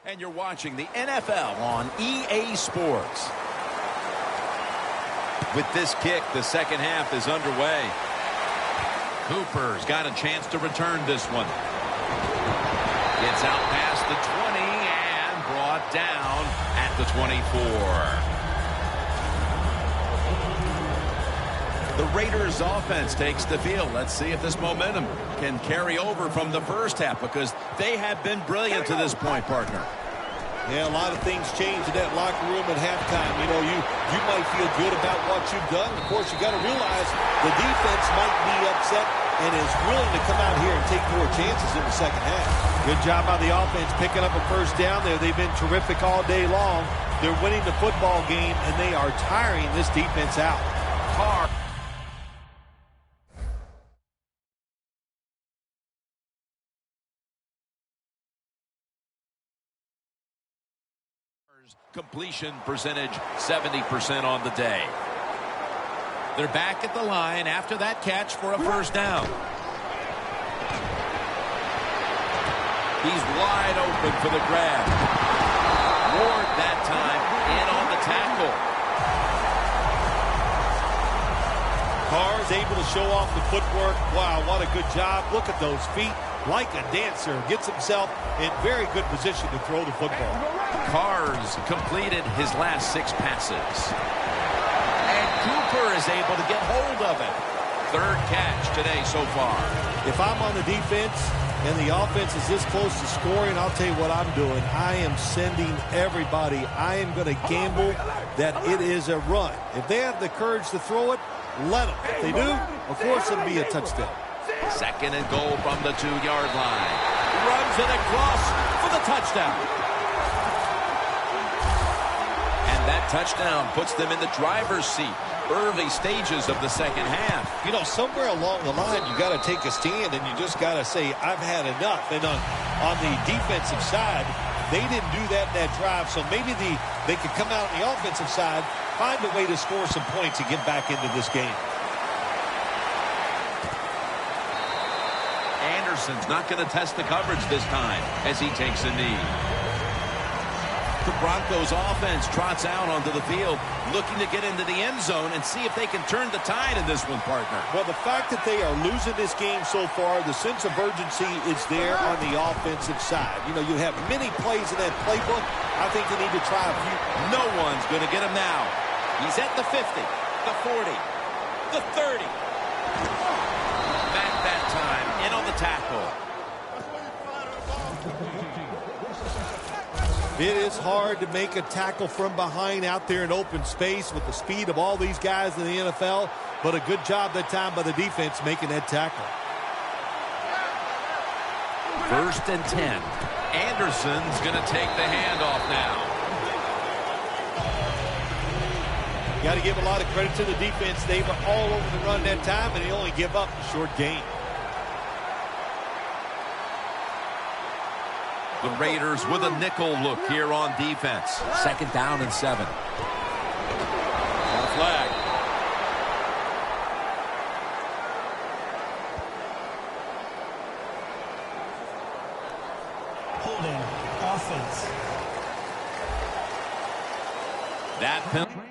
And you're watching the NFL on EA Sports. With this kick, the second half is underway. Cooper's got a chance to return this one. Gets out past the 20 and brought down at the 24. The Raiders offense takes the field. Let's see if this momentum can carry over from the first half, because they have been brilliant to this point, partner. Yeah, a lot of things change in that locker room at halftime. You know, you might feel good about what you've done. Of course, you got to realize the defense might be upset and is willing to come out here and take more chances in the second half. Good job by the offense picking up a first down there. They've been terrific all day long. They're winning the football game, and they are tiring this defense out. Carr. Completion percentage 70% on the day. They're back at the line after that catch for a first down. He's wide open for the grab. Ward that time in on the tackle. Carr's able to show off the footwork. Wow, what a good job. Look at those feet. Like a dancer, gets himself in very good position to throw the football. Carr's completed his last 6 passes. And Cooper is able to get hold of it. Third catch today so far. If I'm on the defense and the offense is this close to scoring, I'll tell you what I'm doing. I am sending everybody. I am going to gamble that it is a run. If they have the courage to throw it, let them. If they do, of course it'll be a touchdown. Second and goal from the 2-yard line. Runs it across for the touchdown. And that touchdown puts them in the driver's seat. Early stages of the second half. You know, somewhere along the line, you got to take a stand and you just got to say, I've had enough. And on the defensive side, they didn't do that in that drive. So maybe they could come out on the offensive side, find a way to score some points and get back into this game. Anderson's not going to test the coverage this time as he takes a knee. The Broncos offense trots out onto the field, looking to get into the end zone and see if they can turn the tide in this one, partner. Well, the fact that they are losing this game so far, the sense of urgency is there on the offensive side. You know, you have many plays in that playbook. I think they need to try a few. No one's going to get him now. He's at the 50, the 40, the 30. Back that time, in on the tackle. It is hard to make a tackle from behind out there in open space with the speed of all these guys in the NFL, but a good job that time by the defense making that tackle. 1st and 10. Anderson's going to take the handoff now. Got to give a lot of credit to the defense. They were all over the run that time, and they only give up a short gain. The Raiders with a nickel look here on defense. 2nd down and 7. On a flag. Holding offense. That penalty.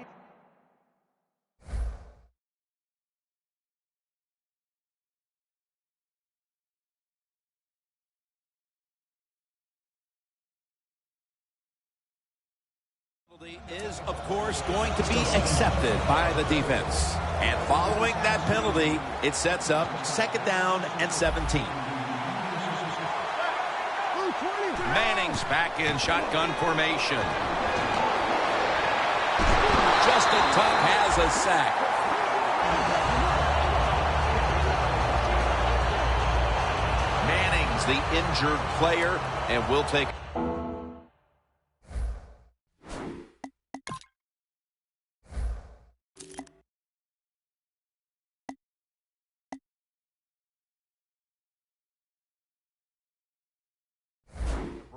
Is, of course, going to be accepted by the defense. And following that penalty, it sets up 2nd down and 17. Manning's back in shotgun formation. Justin Tuck has a sack. Manning's the injured player, and will take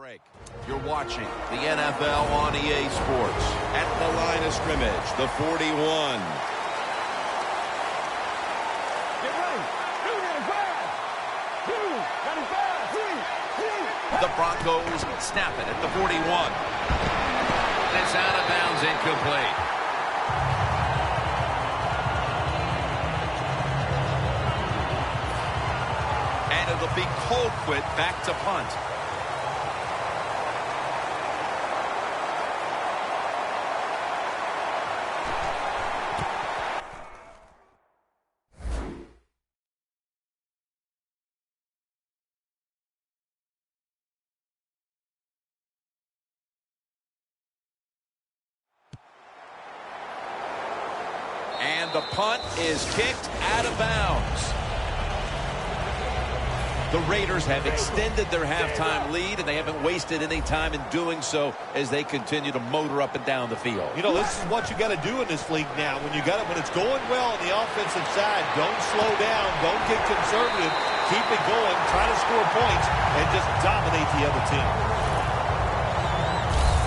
break. You're watching the NFL on EA Sports. At the line of scrimmage, the 41. Get ready. 295. 295. 3. The Broncos snap it at the 41. It's out of bounds, incomplete. And it'll be Colquitt back to punt. And the punt is kicked out of bounds. The Raiders have extended their halftime lead, and they haven't wasted any time in doing so as they continue to motor up and down the field. You know, this is what you got to do in this league now. When it's going well on the offensive side, don't slow down, don't get conservative, keep it going, try to score points, and just dominate the other team.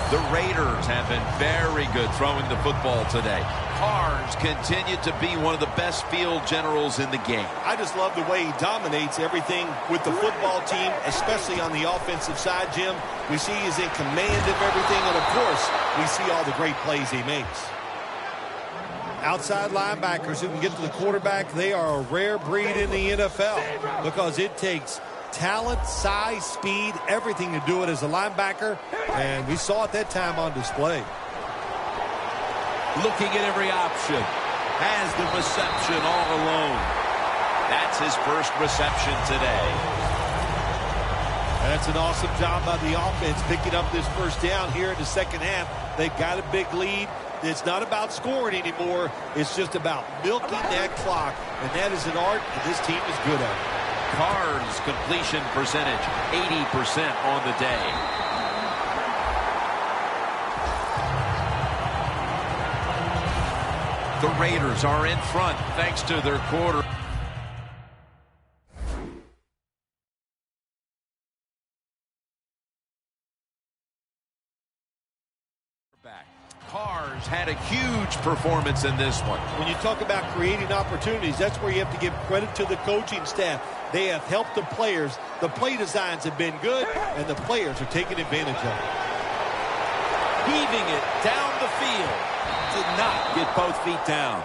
The Raiders have been very good throwing the football today. Carnes continued to be one of the best field generals in the game. I just love the way he dominates everything with the football team, especially on the offensive side, Jim. We see he's in command of everything, and of course, we see all the great plays he makes. Outside linebackers who can get to the quarterback, they are a rare breed in the NFL because it takes talent, size, speed, everything to do it as a linebacker, and we saw it that time on display. Looking at every option. Has the reception all alone. That's his first reception today. That's an awesome job by the offense picking up this first down here in the second half. They've got a big lead. It's not about scoring anymore. It's just about milking that clock, and that is an art that this team is good at. Carnes' completion percentage, 80% on the day. The Raiders are in front thanks to their quarter. Carnes had a huge performance in this one. When you talk about creating opportunities, that's where you have to give credit to the coaching staff. They have helped the players. The play designs have been good, and the players are taking advantage of it. Heaving it down the field. Did not get both feet down.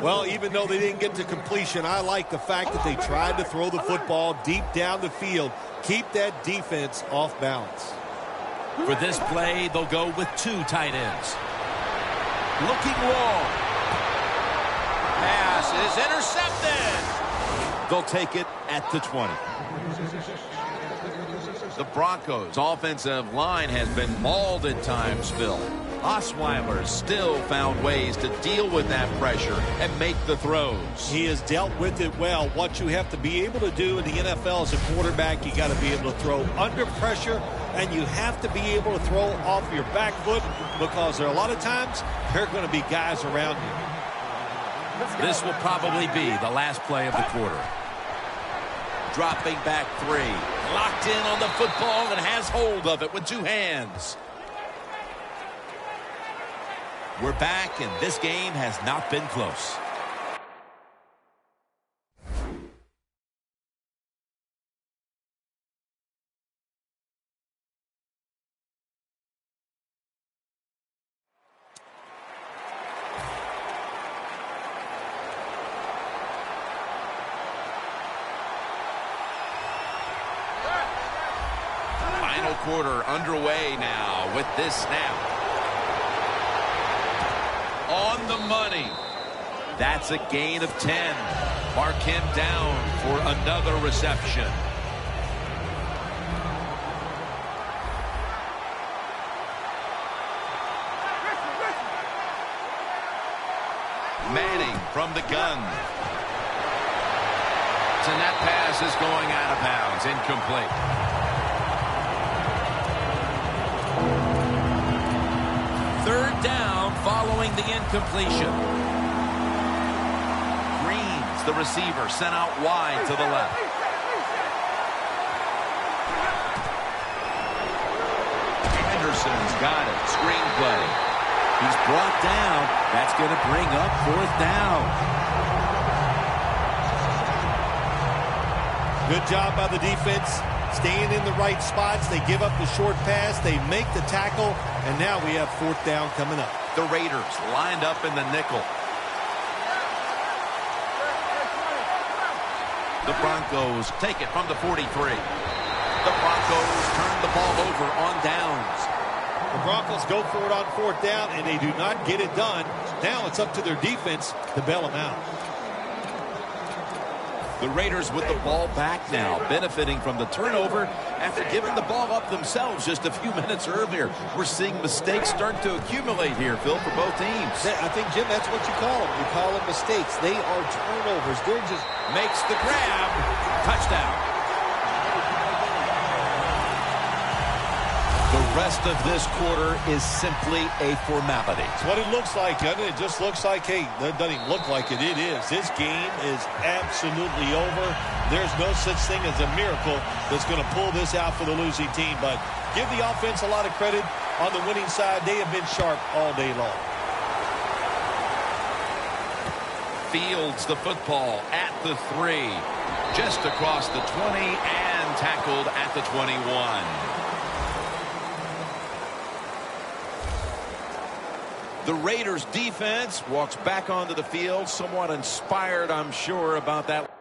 Well, even though they didn't get to completion, I like the fact that they tried to throw the football deep down the field. Keep that defense off balance. For this play, they'll go with two tight ends. Looking long. Pass is intercepted. They'll take it at the 20. The Broncos' offensive line has been mauled at times, Phil. Osweiler still found ways to deal with that pressure and make the throws. He has dealt with it well. What you have to be able to do in the NFL as a quarterback, you got to be able to throw under pressure, and you have to be able to throw off your back foot because there are a lot of times there are going to be guys around you. This will probably be the last play of the quarter. Dropping back three. Locked in on the football and has hold of it with two hands. We're back, and this game has not been close. Final quarter underway now with this snap. On the money. That's a gain of 10. Mark him down for another reception. Manning from the gun. And that pass is going out of bounds. Incomplete. Third down following the incompletion. Greens, the receiver, sent out wide to the left. Anderson's got it. Screenplay. He's brought down. That's going to bring up fourth down. Good job by the defense, staying in the right spots. They give up the short pass. They make the tackle, and now we have fourth down coming up. The Raiders lined up in the nickel. The Broncos take it from the 43. The Broncos turn the ball over on downs. The Broncos go for it on fourth down, and they do not get it done. Now it's up to their defense to bail them out. The Raiders with the ball back now, benefiting from the turnover after giving the ball up themselves just a few minutes earlier. We're seeing mistakes start to accumulate here, Phil, for both teams. I think, Jim, that's what you call them. You call them mistakes. They are turnovers. They're just... Makes the grab. Touchdown. The rest of this quarter is simply a formality. It's what it looks like, doesn't it? It just looks like, hey, that doesn't even look like it. It is. This game is absolutely over. There's no such thing as a miracle that's going to pull this out for the losing team. But give the offense a lot of credit. On the winning side, they have been sharp all day long. Fields the football at the 3. Just across the 20 and tackled at the 21. The Raiders defense walks back onto the field, somewhat inspired, I'm sure, about that.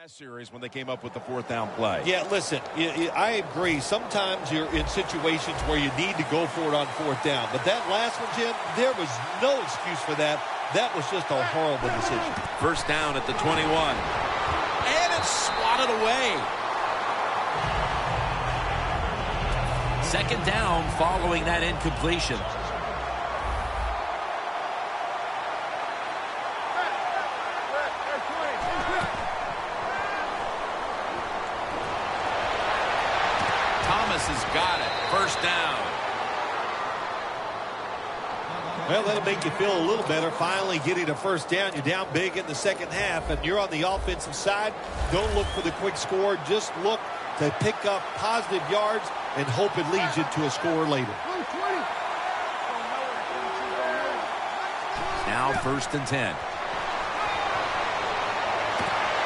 Last series when they came up with the fourth down play. Yeah, listen, I agree. Sometimes you're in situations where you need to go for it on fourth down. But that last one, Jim, there was no excuse for that. That was just a horrible decision. First down at the 21. And it's swatted away. Second down following that incompletion. Has got it. First down. Well, that'll make you feel a little better. Finally getting a first down. You're down big in the second half, and you're on the offensive side. Don't look for the quick score. Just look to pick up positive yards and hope it leads you to a score later. Now first and 10.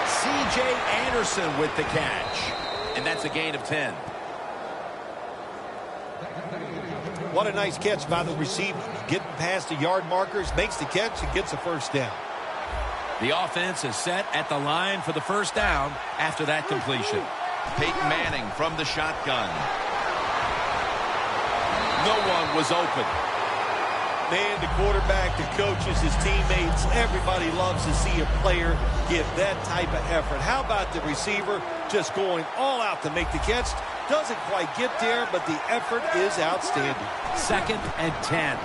C.J. Anderson with the catch. And that's a gain of 10. What a nice catch by the receiver. Getting past the yard markers, makes the catch, and gets a first down. The offense is set at the line for the first down after that completion. Peyton Manning from the shotgun. No one was open. Man, the quarterback, the coaches, his teammates, everybody loves to see a player give that type of effort. How about the receiver just going all out to make the catch? Doesn't quite get there, but the effort is outstanding. Second and 10.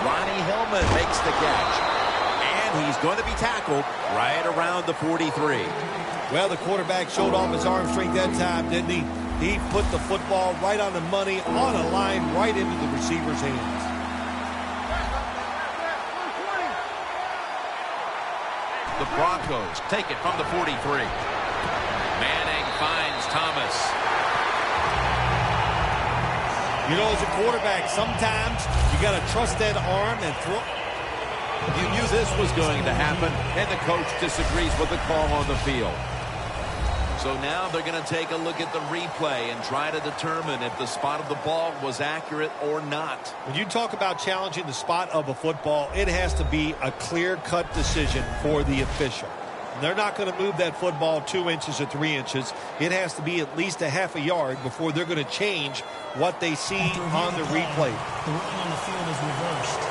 Ronnie Hillman makes the catch. And he's going to be tackled right around the 43. Well, the quarterback showed off his arm strength that time, didn't he? He put the football right on the money, on a line, right into the receiver's hands. The Broncos take it from the 43. Manning finds Thomas. You know, as a quarterback, sometimes you got to trust that arm and throw. You knew this was going to happen, and the coach disagrees with the call on the field. So now they're going to take a look at the replay and try to determine if the spot of the ball was accurate or not. When you talk about challenging the spot of a football, it has to be a clear-cut decision for the official. They're not going to move that football 2 inches or 3 inches. It has to be at least a half a yard before they're going to change what they see on the replay. The ruling on the field is reversed.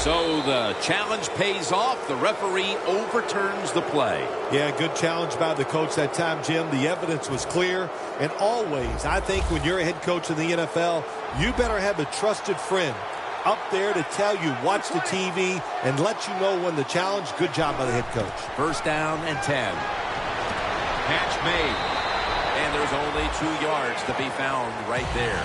So the challenge pays off. The referee overturns the play. Yeah, good challenge by the coach that time, Jim. The evidence was clear. And always, I think when you're a head coach in the NFL, you better have a trusted friend up there to tell you, watch the TV, and let you know when the challenge. Good job by the head coach. First down and 10. Catch made. And there's only 2 yards to be found right there.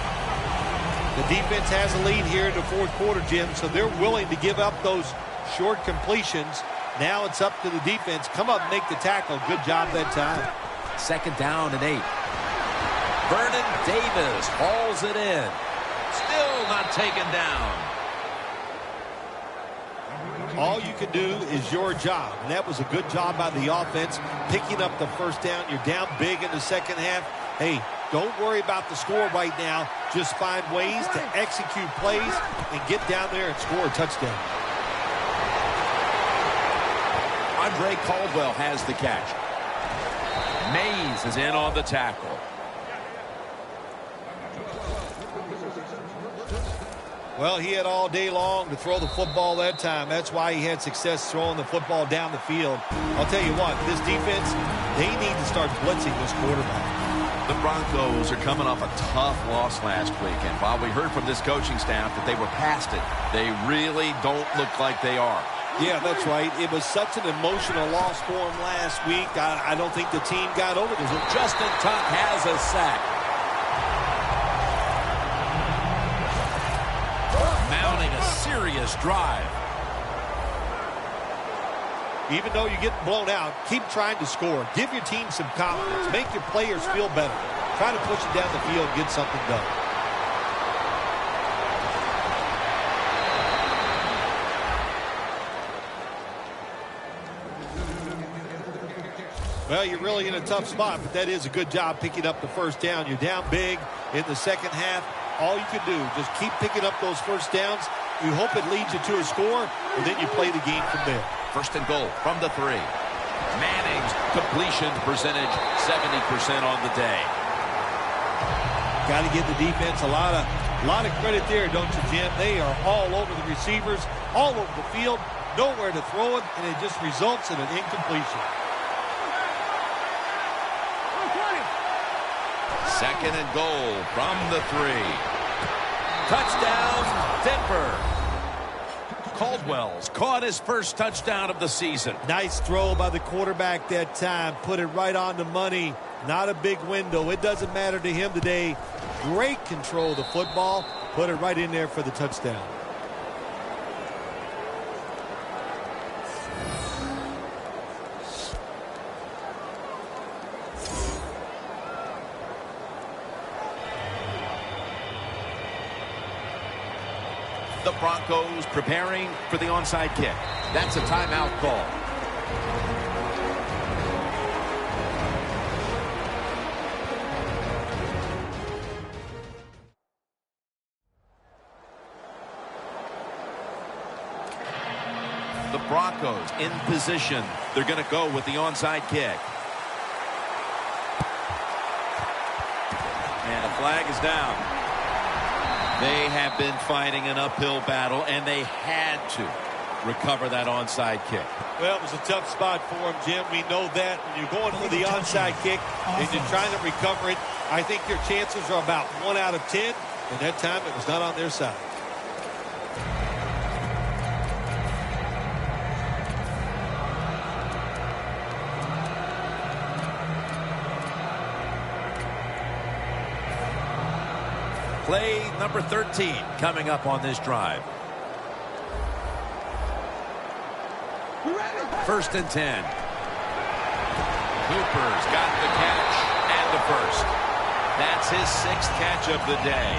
The defense has a lead here in the fourth quarter, Jim, so they're willing to give up those short completions. Now it's up to the defense. Come up and make the tackle. Good job that time. Second down and 8. Vernon Davis hauls it in. Still not taken down. All you can do is your job, and that was a good job by the offense, picking up the first down. You're down big in the second half. Hey, don't worry about the score right now. Just find ways to execute plays and get down there and score a touchdown. Andre Caldwell has the catch. Mays is in on the tackle. Well, he had all day long to throw the football that time. That's why he had success throwing the football down the field. I'll tell you what, this defense, they need to start blitzing this quarterback. The Broncos are coming off a tough loss last week, and while we heard from this coaching staff that they were past it, they really don't look like they are. Yeah, that's right. It was such an emotional loss for him last week. I don't think the team got over this. Justin Tuck has a sack. Mounting a serious drive. Even though you're getting blown out, keep trying to score. Give your team some confidence. Make your players feel better. Try to push it down the field and get something done. Well, you're really in a tough spot, but that is a good job picking up the first down. You're down big in the second half. All you can do, just keep picking up those first downs. You hope it leads you to a score, and then you play the game from there. First and goal from the 3. Manning's completion percentage, 70% on the day. Got to give the defense a lot of credit there, don't you, Jim? They are all over the receivers, all over the field, nowhere to throw it, and it just results in an incompletion. Second and goal from the 3. Touchdown, Denver. Caldwell's caught his first touchdown of the season. Nice throw by the quarterback that time. Put it right on the money. Not a big window. It doesn't matter to him today. Great control of the football. Put it right in there for the touchdown. The Broncos preparing for the onside kick. That's a timeout call. The Broncos in position. They're going to go with the onside kick. And the flag is down. They have been fighting an uphill battle, and they had to recover that onside kick. Well, it was a tough spot for him, Jim. We know that. When you're going for the onside kick and you're trying to recover it, I think your chances are about 1 out of 10, and that time it was not on their side. Play number 13 coming up on this drive. First and 10. Cooper's got the catch and the first. That's his 6th catch of the day.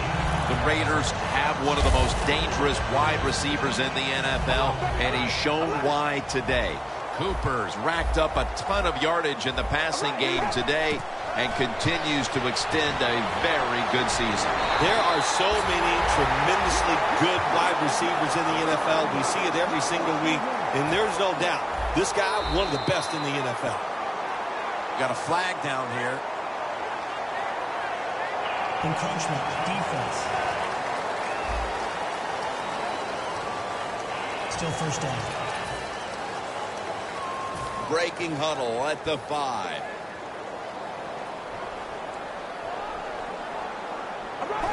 The Raiders have one of the most dangerous wide receivers in the NFL, and he's shown why today. Cooper's racked up a ton of yardage in the passing game today and continues to extend a very good season. There are so many tremendously good wide receivers in the NFL. We see it every single week, and there's no doubt this guy, one of the best in the NFL. Got a flag down here. Encroachment, defense. Still first down. Breaking huddle at the 5.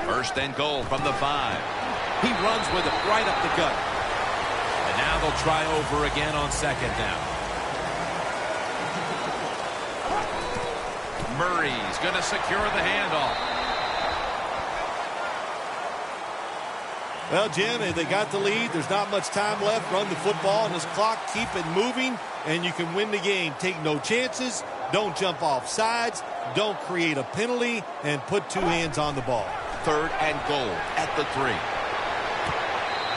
First and goal from the 5. He runs with it right up the gut. And now they'll try over again on second down. Murray's going to secure the handoff. Well, Jim, they got the lead. There's not much time left. Run the football on this clock. Keep it moving, and you can win the game. Take no chances. Don't jump off sides. Don't create a penalty, and put 2 hands on the ball. Third and goal at the 3.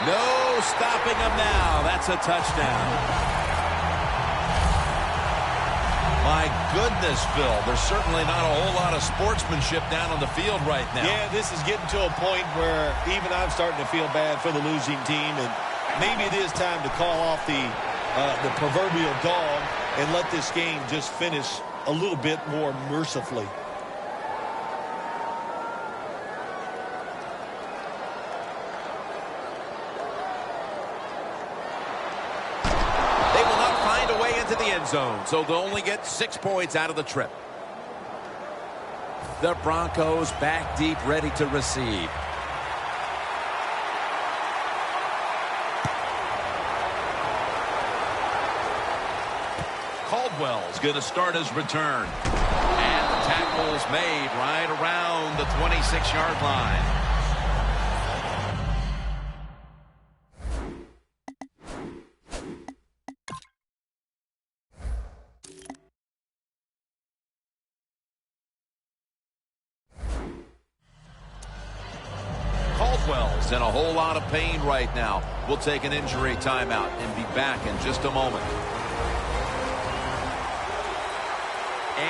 No stopping him now. That's a touchdown. My goodness, Phil, there's certainly not a whole lot of sportsmanship down on the field right now. Yeah, this is getting to a point where even I'm starting to feel bad for the losing team, and maybe it is time to call off the proverbial dog and let this game just finish a little bit more mercifully. To the end zone, so they'll only get 6 points out of the trip. The Broncos back deep, ready to receive. Caldwell's going to start his return. And the tackle's made right around the 26-yard line. Caldwell's in a whole lot of pain right now. We'll take an injury timeout and be back in just a moment.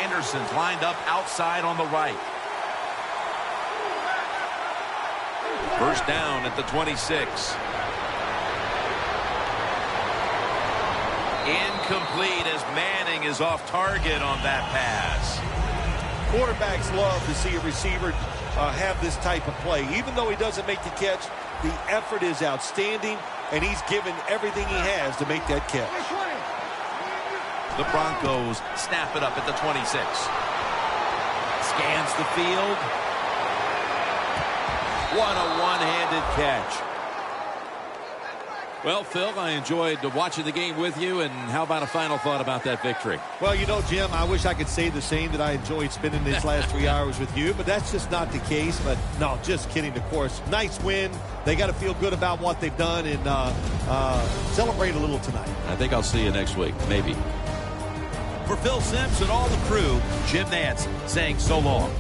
Anderson's lined up outside on the right. First down at the 26. Incomplete as Manning is off target on that pass. Quarterbacks love to see a receiver have this type of play. Even though he doesn't make the catch, the effort is outstanding, and he's given everything he has to make that catch. The Broncos snap it up at the 26. Scans the field. What a one-handed catch. Well, Phil, I enjoyed watching the game with you, and how about a final thought about that victory? Well, you know, Jim, I wish I could say the same, that I enjoyed spending these last 3 hours with you, but that's just not the case. But no, just kidding, of course. Nice win. They got to feel good about what they've done and celebrate a little tonight. I think I'll see you next week, maybe. For Phil Simms and all the crew, Jim Nance saying so long.